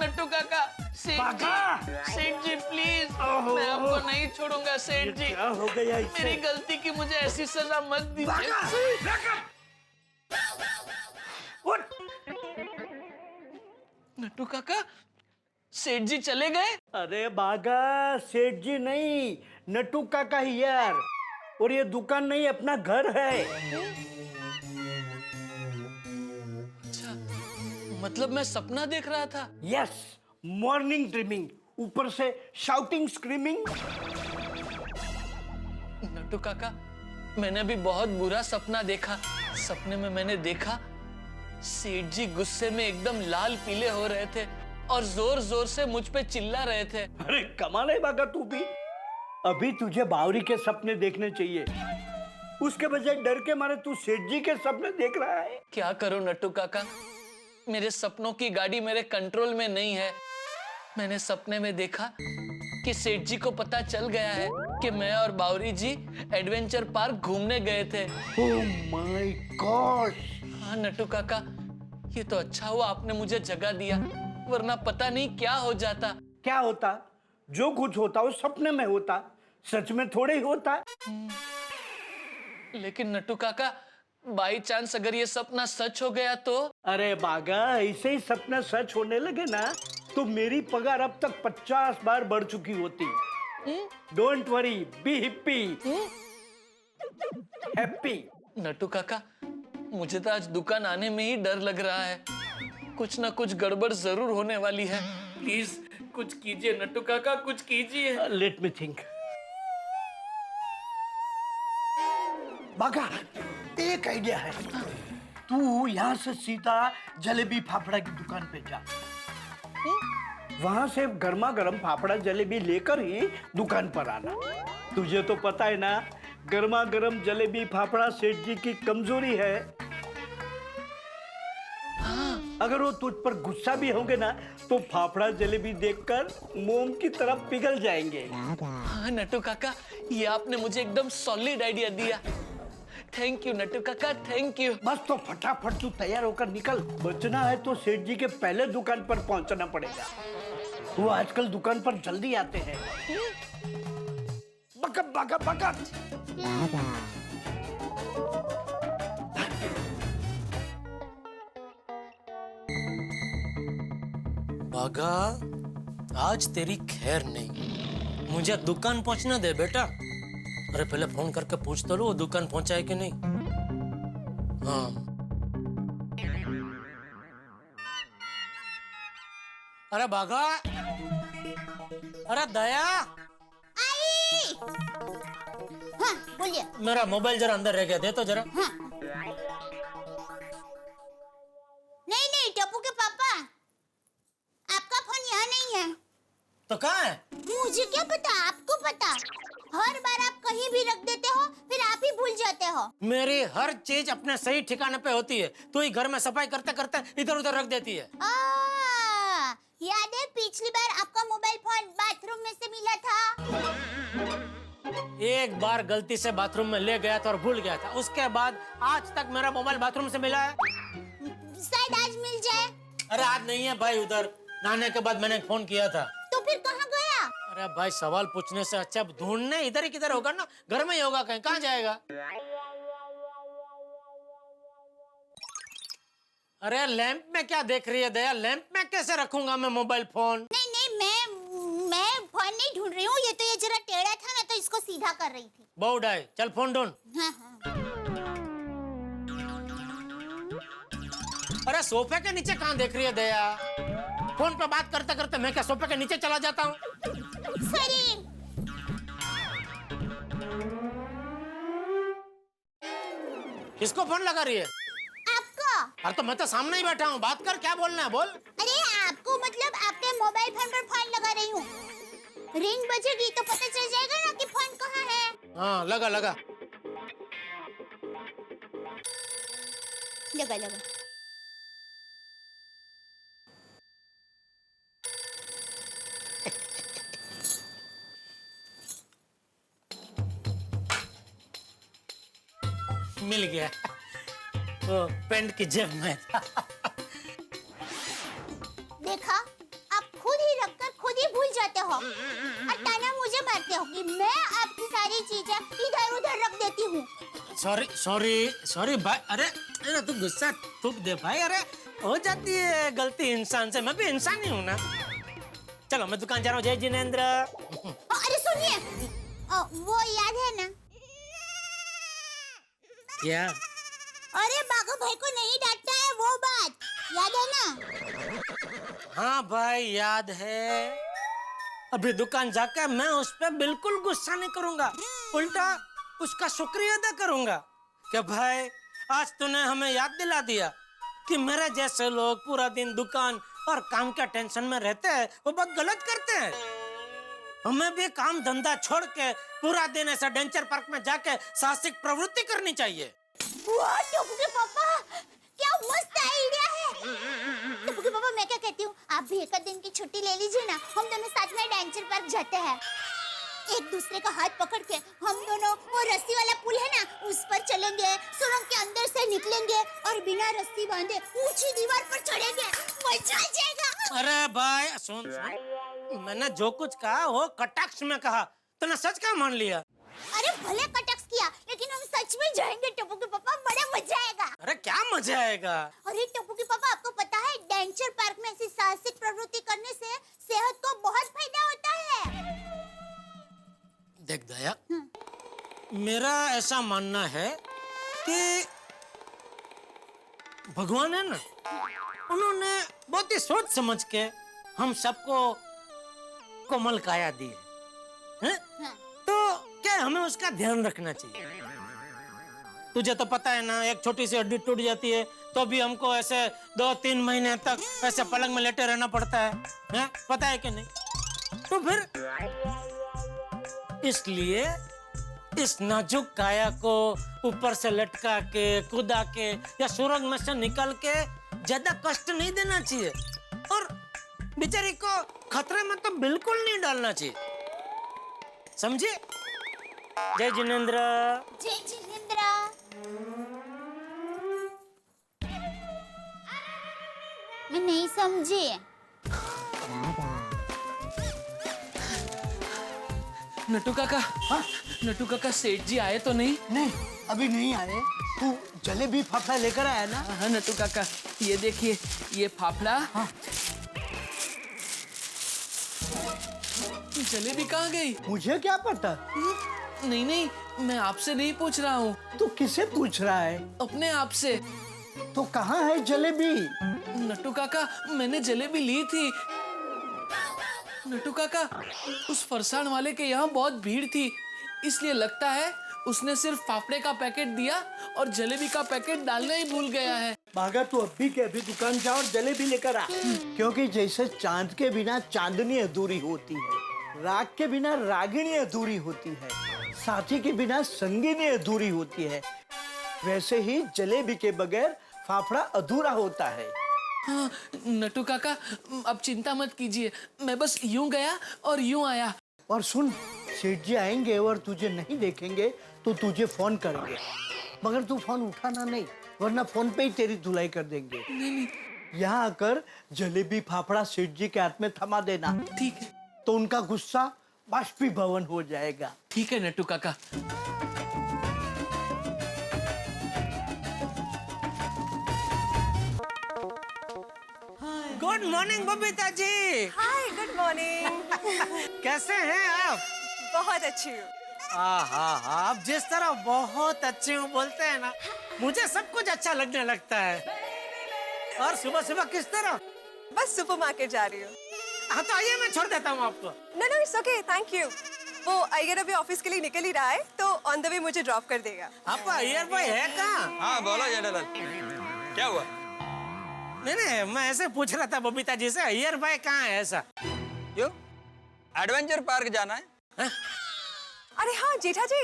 नट्टू काका, सेठ जी प्लीज, मैं आपको नहीं छोड़ूंगा सेठ जी। हो गया मेरी गलती की मुझे ऐसी सजा मत दीजिए। नट्टू काका, सेठ जी चले गए? अरे बागा, सेठ जी नहीं, नट्टू काका ही यार। और ये दुकान नहीं, अपना घर है। अच्छा, मतलब मैं सपना देख रहा था? यस, मॉर्निंग ड्रीमिंग, ऊपर से शाउटिंग स्क्रीमिंग। नट्टू काका, मैंने भी बहुत बुरा सपना देखा। सपने में मैंने देखा सेठ जी गुस्से में एकदम लाल पीले हो रहे थे और जोर जोर से मुझ पे चिल्ला रहे थे। अरे कमाल है बागा, तू भी। अभी तुझे बावरी के सपने देखने चाहिए, उसके बजाय डर के मारे तू सेठ जी के सपने देख रहा है। क्या करूं नट्टू काका, मेरे सपनों की गाड़ी मेरे कंट्रोल में नहीं है। मैंने सपने में देखा कि सेठ जी को पता चल गया है कि मैं और बावरी जी एडवेंचर पार्क घूमने गए थे। Oh my God. हाँ नट्टू काका, ये तो अच्छा हुआ आपने मुझे जगा दिया, वरना पता नहीं क्या हो जाता। क्या होता? जो कुछ होता वो सपने में होता, सच में थोड़े ही होता। लेकिन नट्टू काका, बाई चांस अगर ये सपना सच हो गया तो? अरे बागा, ऐसे ही सपना सच होने लगे ना तो मेरी पगार अब तक 50 बार बढ़ चुकी होती। Don't worry, be happy. Nattu काका, मुझे तो आज दुकान आने में ही डर लग रहा है। कुछ ना कुछ गड़बड़ जरूर होने वाली है। प्लीज कुछ कीजिए नट्टू काका, कुछ कीजिए। Let me think. बाका, एक आइडिया है। तू यहाँ से सीधा जलेबी फाफड़ा की दुकान पे जा, वहां से गर्मा गर्म फाफड़ा जलेबी लेकर ही दुकान पर आना। तुझे तो पता है ना, गर्मा गर्म जलेबी फाफड़ा सेठ जी की कमजोरी है। अगर वो तुझ पर गुस्सा भी होंगे ना, तो फाफड़ा जलेबी देखकर मोम की तरफ पिघल जाएंगे। हाँ नट्टू काका, ये आपने मुझे एकदम सॉलिड आइडिया दिया। थैंक यू नट्टू काका, थैंक यू। बस तो फटाफट तू तैयार होकर निकल। बचना है तो सेठ जी के पहले दुकान पर पहुंचना पड़ेगा। वो आजकल दुकान पर जल्दी आते हैं। बकत बकत बकत। बागा, आज तेरी खैर नहीं। मुझे दुकान पहुंचना दे बेटा। अरे पहले फोन करके पूछ तो लो वो दुकान पहुंचा है कि नहीं। हाँ। अरे बागा, अरे दया, आई। हाँ बोलिए। मेरा मोबाइल जरा अंदर रह गया, दे तो जरा। हाँ। नहीं नहीं टप्पू के पापा, आपका फोन यहाँ नहीं है। तो कहाँ है? मुझे क्या पता, आपको पता। हर बार आप कहीं भी रख देते हो, फिर आप ही भूल जाते हो। मेरी हर चीज अपने सही ठिकाने पे होती है, तू ही घर में सफाई करते करते इधर उधर रख देती है। याद है पिछली बार आपका मोबाइल फोन बाथरूम में से मिला था? एक बार गलती से बाथरूम में ले गया था और भूल गया था, उसके बाद आज तक मेरा मोबाइल बाथरूम से मिला है। शायद आज मिल जाए। अरे आज नहीं है भाई, उधर नहाने के बाद मैंने फोन किया था। तो फिर कहाँ गया? अरे भाई सवाल पूछने से अच्छा ढूंढने इधर ही किधर होगा ना, घर में ही होगा, कहीं कहाँ जाएगा। अरे लैंप में क्या देख रही है दया, लैंप में कैसे रखूंगा मैं मोबाइल फोन। नहीं नहीं, मैं फोन नहीं ढूंढ रही हूँ, ये जरा टेढ़ा था, मैं तो इसको सीधा कर रही थी। बहुत है, चल फोन ढूंढ। हाँ हाँ। अरे सोफे के नीचे कहाँ देख रही है दया? फोन पे बात करते करते मैं क्या सोफे के नीचे चला जाता हूँ? सॉरी। किसको फोन लगा रही है? आपको। अरे तो मैं तो सामने ही बैठा हूँ, बात कर, क्या बोलना है बोल। अरे आपको मतलब आपके मोबाइल फोन पर फोन लगा रही हूँ। रिंग बजेगी तो पता चल जाएगा ना कि फोन कहाँ है। हाँ लगा लगा लगा लगा। मिल गया, वो पेंट की जेब में था। देखा, आप खुद ही रखकर खुद ही भूल जाते हो और ताना मुझे मारते हो कि मैं आपकी सारी चीजें इधर उधर रख देती हूँ। सॉरी सॉरी सॉरी भाई। अरे अरे तू गुस्सा थूक दे भाई, अरे हो जाती है गलती इंसान से, मैं भी इंसान ही हूँ ना। चलो मैं दुकान जा रहा हूँ। जय जिनेंद्र। अरे सुनिए, वो याद है ना? क्या? अरे बाघा भाई को नहीं डांटना है, वो बात याद है ना? हाँ भाई याद है। अभी दुकान जाकर मैं उस पर बिल्कुल गुस्सा नहीं करूंगा, उल्टा उसका शुक्रिया अदा करूंगा कि भाई आज तूने हमें याद दिला दिया कि मेरे जैसे लोग पूरा दिन दुकान और काम के टेंशन में रहते हैं, वो बहुत गलत करते हैं। हमें भी काम धंधा छोड़ के पूरा दिन ऐसा एडवेंचर पार्क में जाके साहसिक प्रवृत्ति करनी चाहिए। वाह टप्पू के पापा, क्या मस्त आइडिया है। टप्पू के पापा मैं क्या कहती हूँ, आप भी एक दिन की छुट्टी ले लीजिए ना, हम दोनों साथ में एडवेंचर पार्क जाते हैं। एक दूसरे का हाथ पकड़ के हम दोनों वो रस्सी वाला पुल है ना, उस पर चलेंगे, सुरंग के अंदर से निकलेंगे और बिना रस्सी बांधे ऊंची दीवार पर चढ़ेंगे। मजा आ जाएगा। अरे भाई सुन सुन, मैंने जो कुछ कहा वो कटाक्ष में कहा, तूने सच का मान लिया। अरे भले कटाक्ष किया, लेकिन हम सच में जाएंगे टप्पू के पापा, बड़ा मजा आएगा। अरे क्या मजा आएगा? अरे टप्पू के पापा आपको पता है, एडवेंचर पार्क में ऐसी साहसिक प्रवृत्ति करने से सेहत को बहुत फायदा होता है। देख दया, मेरा ऐसा मानना है कि भगवान है ना, उन्होंने बहुत ही सोच समझ के हम सबको कोमल काया दी है, तो क्या हमें उसका ध्यान रखना चाहिए। तुझे तो पता है ना, एक छोटी सी हड्डी टूट जाती है तो भी हमको ऐसे 2-3 महीने तक ऐसे पलंग में लेटे रहना पड़ता है, हैं? पता है कि नहीं? तो फिर इसलिए इस नाजुक काया को ऊपर से लटका के, कूदा के या सुरंग में से निकल के ज्यादा कष्ट नहीं देना चाहिए और बेचारी को खतरे में तो बिल्कुल नहीं डालना चाहिए, समझे? जय जिनेंद्र। जय जिनेंद्र। मैं नहीं समझी। नटू काका, हाँ? नटू काका सेठ जी आए तो नहीं? नहीं, अभी नहीं आए। तू जलेबी फाफड़ा लेकर आया ना? हाँ नटू काका, ये देखिए, ये फाफड़ा। हाँ। जलेबी कहाँ गई? मुझे क्या पता? नहीं नहीं, मैं आपसे नहीं पूछ रहा हूँ। तू किसे पूछ रहा है? अपने आप से। तो कहाँ है जलेबी? नटू काका, मैंने जलेबी ली थी। नटू काका, उस फरसाण वाले के यहाँ बहुत भीड़ थी, इसलिए लगता है उसने सिर्फ फाफड़े का पैकेट दिया और जलेबी का पैकेट डालना ही भूल गया है। भागा, तू अभी के अभी दुकान जा और जलेबी लेकर आ। क्योंकि जैसे चांद के बिना चांदनी अधूरी होती है, राग के बिना रागिनी अधूरी होती है, साथी के बिना संगिनी अधूरी होती है, वैसे ही जलेबी के बगैर फाफड़ा अधूरा होता है। हाँ नटू काका, अब चिंता मत कीजिए, मैं बस यूं गया और यूं आया। और सुन, सेठ जी आएंगे और तुझे नहीं देखेंगे तो तुझे फोन करेंगे, मगर तू फोन उठाना नहीं, वरना फोन पे ही तेरी धुलाई कर देंगे। नहीं। यहाँ आकर जलेबी फाफड़ा सेठ जी के हाथ में थमा देना। ठीक है। तो उनका गुस्सा बाष्पीभवन हो जाएगा। ठीक है नटू काका। Good morning Babita ji. हाय, गुड मॉर्निंग। कैसे हैं आप? बहुत अच्छी हूँ। आप जिस तरह बहुत अच्छे हो बोलते हैं ना, मुझे सब कुछ अच्छा लगने लगता है। और सुबह सुबह किस तरह? बस सुपरमार्केट जा रही हूँ। हाँ तो आइए, मैं छोड़ देता हूँ आपको। No, it's okay, thank you. वो अय्यर अभी ऑफिस के लिए निकल ही रहा है, तो ऑन द वे मुझे ड्रॉप कर देगा। आपका अय्यर भाई है कहाँ? हाँ बोलो जेठालाल, क्या हुआ? नहीं, मैं ऐसे पूछ रहा था बबीता जी से, अय्यर भाई कहाँ है ऐसा? क्यों? एडवेंचर पार्क जाना है? अरे हाँ जेठा जी,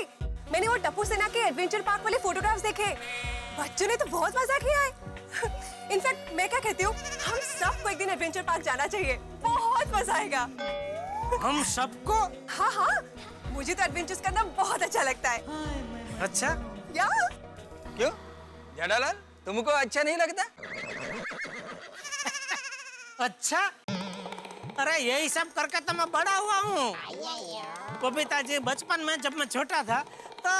मैंने वो टप्पू सेना के एडवेंचर पार्क वाले फोटोग्राफ्स देखे, बच्चों ने तो बहुत मजा किया है। इनफैक्ट मैं क्या कहती हूँ, हम सबको एक दिन एडवेंचर पार्क जाना चाहिए, बहुत मजा आएगा। हम सबको? हाँ, मुझे तो एडवेंचर्स करना बहुत अच्छा लगता है। अच्छा? या? क्यों? जेठालाल, तुमको अच्छा नहीं लगता? अच्छा, अरे यही सब करके तो मैं बड़ा हुआ हूँ। बबीता जी, बचपन में जब मैं छोटा था तो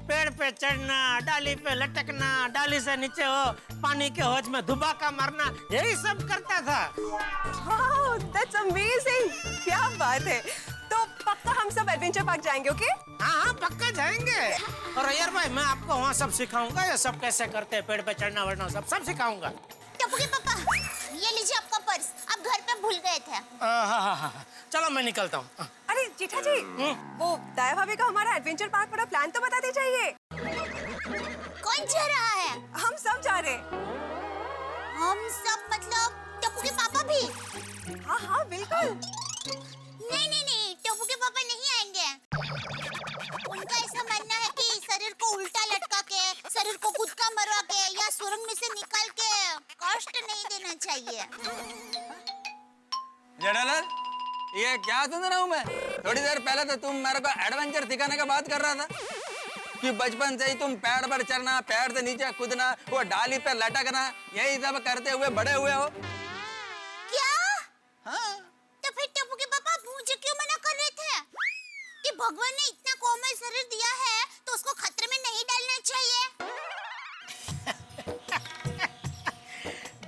पेड़ पे चढ़ना, डाली पे लटकना, डाली से नीचे हो पानी के हौज में धुबाका मारना, यही सब करता था। वाओ, दैट्स अमेजिंग, क्या बात है। तो पक्का हम सब एडवेंचर पार्क जाएंगे, ओके? हाँ, पक्का जाएंगे। और अय्यर भाई, मैं आपको वहाँ सब सिखाऊंगा, ये सब कैसे करते हैं, पेड़ पे चढ़ना वढ़ना सब सिखाऊंगा। टप्पू के पापा, ये लीजिए आपका पर्स, आप घर पे भूल गए थे। हाँ, चलो मैं निकलता हूँ। अरे जेठा जी, वो दया भाभी का हमारा एडवेंचर पार्क वाला प्लान तो बता दीजिए। कौन जा रहा है? हम सब जा रहे। हम सब मतलब टप्पू के पापा भी? हाँ, बिल्कुल। नहीं, टप्पू के पापा नहीं आएंगे। उनका ऐसा मानना है कि शरीर को उल्टा लटका के, शरीर को कूदका मरवा के या सुरंग में से निकाल के कष्ट नहीं देना चाहिए। जेठालाल, ये क्या सुन रहा हूँ मैं? थोड़ी देर पहले तो तुम मेरे को एडवेंचर सिखाने का बात कर रहा था कि बचपन से ही तुम पेड़ पर चढ़ना, पेड़ से नीचे कूदना, वो डाली पे लटकना, यही सब करते हुए बड़े हुए हो। क्या? हाँ। तो फिर टप्पू के पापा मुझे क्यों मना कर रहे थे कि भगवान ने इतना कोमल शरीर दिया है तो उसको खतरे में नहीं डालना चाहिए?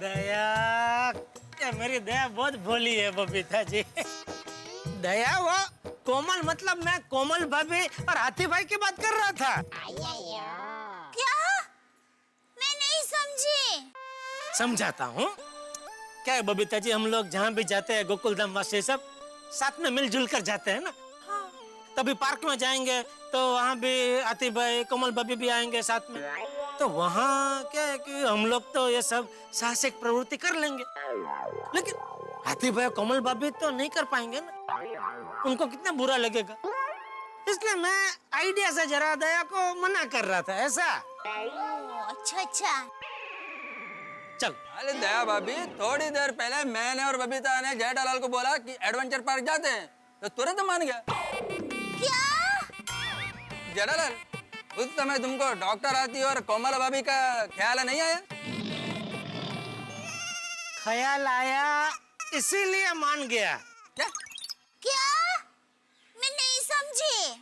दया, मेरी दया बहुत भोली है बबीता जी। दया, वो कोमल मतलब मैं कोमल भाभी और हाथी भाई की बात कर रहा था। क्या? मैं नहीं समझी। समझाता हूँ। क्या है बबीता जी, हम लोग जहाँ भी जाते हैं, गोकुलधाम वासी सब साथ में मिलजुल कर जाते हैं ना। तभी पार्क में जाएंगे तो वहाँ भी आतिफ भाई कोमल भाभी भी आएंगे साथ में, तो वहाँ क्या है कि हम लोग तो ये सब साहसिक प्रवृत्ति कर लेंगे, लेकिन आतिफ भाई कोमल भाभी तो नहीं कर पाएंगे ना, उनको कितना बुरा लगेगा। इसलिए मैं आइडिया से जरा दया को मना कर रहा था। ऐसा अच्छा अच्छा। चल। अरे दया भाभी, थोड़ी देर पहले मैंने और बबीता ने जेठालाल को बोला कि एडवेंचर पार्क जाते हैं, तो तुरंत मान गया। क्या? जेठालाल, उस समय तुमको डॉक्टर आती और कोमल भाभी का ख्याल नहीं आया? ख्याल आया इसीलिए मान गया। क्या? क्या? मैं नहीं समझी।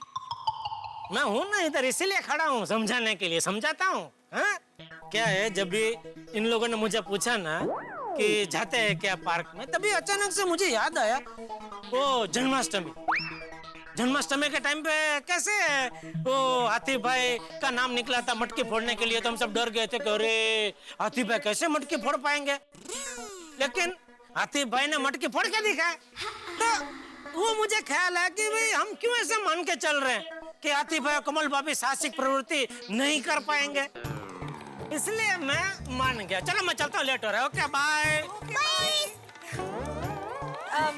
मैं हूँ ना इधर, इसीलिए खड़ा हूँ समझाने के लिए, समझाता हूँ। हाँ? क्या है, जब भी इन लोगों ने मुझे पूछा ना कि जाते हैं क्या पार्क में, तभी अचानक से मुझे याद आया वो जन्माष्टमी के टाइम पे कैसे वो आतिफ भाई का नाम निकला था मटकी फोड़ने के लिए, तो हम सब डर गए थे कि अरे आतिफ भाई कैसे मटकी फोड़ पाएंगे, लेकिन आतिफ भाई ने मटकी फोड़ के दिखाया। तो वो मुझे ख्याल है कि भाई हम क्यों ऐसे मान के चल रहे हैं कि आतिफ भाई कोमल भाभी साहसिक प्रवृत्ति नहीं कर पाएंगे, इसलिए मैं मान गया। चलो मैं चलता हूँ, लेट हो रहा है। Okay bye.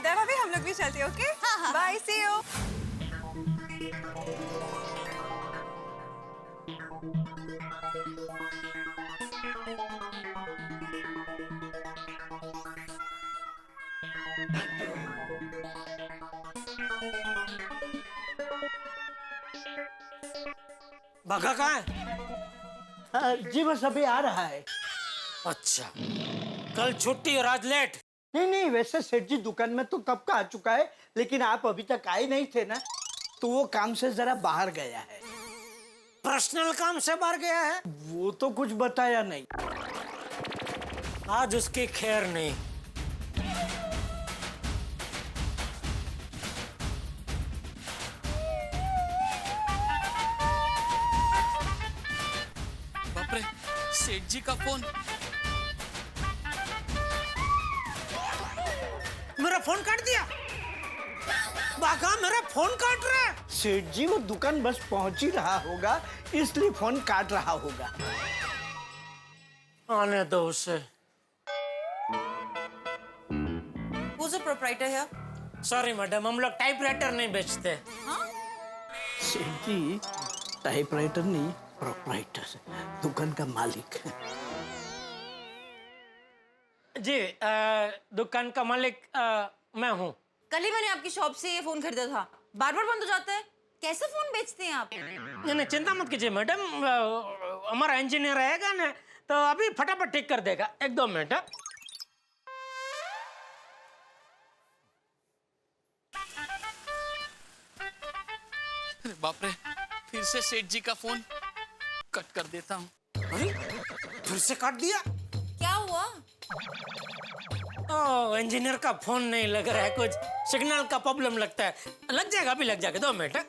देवा भी हम लोग भी चलते हैं। Okay bye, see you. Bagha कहाँ है? जी बस अभी आ रहा है। अच्छा, कल छुट्टी और आज लेट? नहीं, वैसे सेठ जी दुकान में तो कब का आ चुका है, लेकिन आप अभी तक आए नहीं थे ना, तो वो काम से जरा बाहर गया है। पर्सनल काम से बाहर गया है? वो तो कुछ बताया नहीं। आज उसकी खैर नहीं। बाप रे, सेठ जी का फोन। मेरा फोन काट दिया। बाघा मेरा फोन काट रहा है। सेठ जी वो दुकान बस पहुंच ही रहा होगा, इसलिए फोन काट रहा होगा। आने दो उसे। Who's the proprietor here? Sorry madam, हम लोग टाइपराइटर नहीं बेचते। सेठ जी टाइपराइटर नहीं, प्रोप्राइटर, दुकान का मालिक है। जी दुकान का मालिक मैं हूँ। कल ही मैंने आपकी शॉप से ये फोन खरीदा था, बार बार बंद हो जाता है, कैसे फोन बेचते हैं आप? नहीं चिंता मत कीजिए मैडम, हमारा इंजीनियर आएगा ना तो अभी फटाफट ठीक कर देगा। 1-2 मिनट। अरे बाप रे, फिर से सेठ जी का फोन। कट कर देता हूँ। अरे फिर से काट दिया। क्या हुआ? इंजीनियर का फोन नहीं लग रहा है, कुछ सिग्नल का प्रॉब्लम लगता है। लग जाएगा, अभी लग जाएगा। 2 मिनट। अरे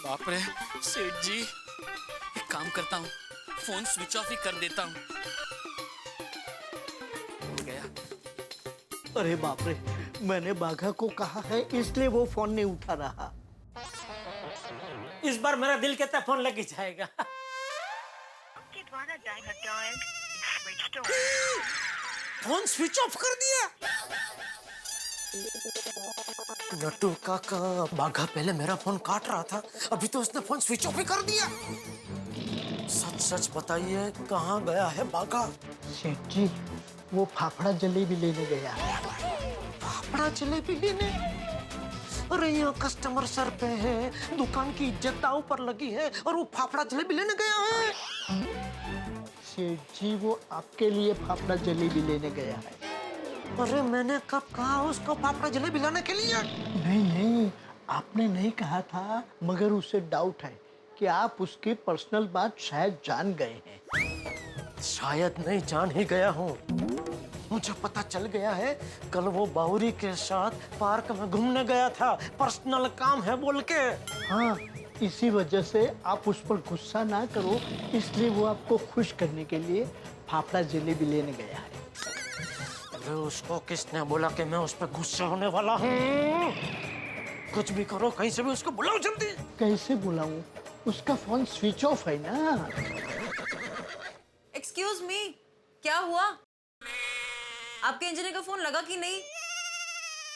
बाप रे, सेठ जी, एक काम करता हूँ, फोन स्विच ऑफ ही कर देता हूँ। गया। अरे बाप रे, मैंने बाघा को कहा है, इसलिए वो फोन नहीं उठा रहा। इस बार मेरा दिल कहता फोन लग ही जाएगा। फोन स्विच ऑफ कर दिया। नट्टू काका, बाघा पहले मेरा फोन काट रहा था, अभी तो उसने फोन स्विच ऑफ ही कर दिया। सच सच बताइए, कहाँ गया है बाघा? सेठ जी वो फाफड़ा जलेबी लेने गया है। फाफड़ा जलेबी लेने? अरे यहाँ कस्टमर सर पे है, दुकान की इज्जत दांव पर लगी है और वो फाफड़ा जलेबी लेने गया है। सेठ जी वो आपके लिए फाफड़ा जलेबी लेने गया है। अरे मैंने कब कहा उसको फाफड़ा जलेबी लाने के लिए? नहीं, आपने नहीं कहा था, मगर उसे डाउट है कि आप उसकी पर्सनल बात शायद जान गए हैं। शायद नहीं, जान ही गया हूँ। मुझे पता चल गया है, कल वो बाहुरी के साथ पार्क में घूमने गया था, पर्सनल काम है बोल के। हाँ, इसी वजह से आप उस पर गुस्सा ना करो, इसलिए वो आपको खुश करने के लिए फाफड़ा जलेबी लेने गया है। अरे उसको किसने बोला कि मैं उस पर गुस्सा होने वाला हूँ? कुछ भी करो, कहीं से भी उसको बुलाओ जल्दी। कैसे बुलाऊं? उसका फोन स्विच ऑफ है ना। एक्सक्यूज मी, क्या हुआ? आपके इंजीनियर का फोन लगा कि नहीं?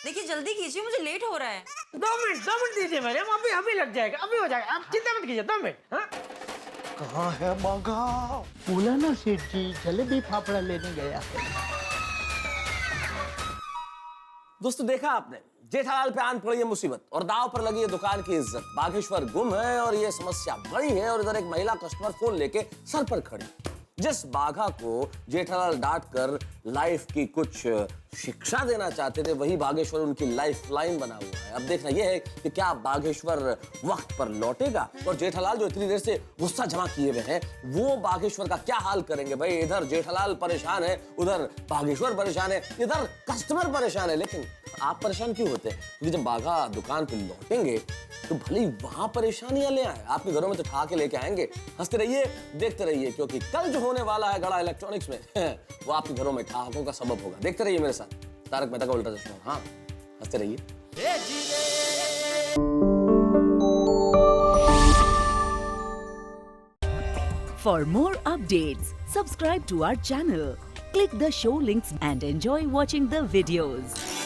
देखिए जल्दी कीजिए, मुझे लेट हो रहा है। 2 मिनट दीजिए मैडम, अभी लग जाएगा, अभी हो जाएगा, आप चिंता मत कीजिए। 2 मिनट। हाँ? कहाँ है बाघा? बोला ना सेठ जी, जलेबी फाफड़ा लेने गया है। दोस्तों देखा आपने, जेठालाल पे आन पड़ी है मुसीबत और दाव पर लगी है दुकान की इज्जत। बागेश्वर गुम है और ये समस्या बड़ी है और इधर एक महिला कस्टमर फोन लेके सर पर खड़ी। जिस बाघा को जेठालाल डांट कर लाइफ की कुछ शिक्षा देना चाहते थे, वही बागेश्वर उनकी लाइफ लाइन बना हुआ है। अब देखना यह है कि क्या बागेश्वर वक्त पर लौटेगा और जेठालाल जो इतनी देर से गुस्सा जमा किए हुए हैं वो बागेश्वर का क्या हाल करेंगे। भाई इधर जेठालाल परेशान है, उधर बागेश्वर परेशान है, इधर कस्टमर परेशान है। लेकिन आप परेशान क्यों होते हैं? क्योंकि जब बाघा दुकान पे लौटेंगे तो भले वहां परेशानियां ले आए, आपके घरों में तो ठा के लेके आएंगे। हंसते रहिए, देखते रहिए, क्योंकि कल जो होने वाला है गड़ा इलेक्ट्रॉनिक्स में वो आपके घरों में ठहाकों का सबब होगा। देखते रहिए मेरे साथ तारक मेहता का उल्टा चश्मा। हाँ, हंसते रहिए। For more updates, subscribe to our channel, click the show links and enjoy watching the videos.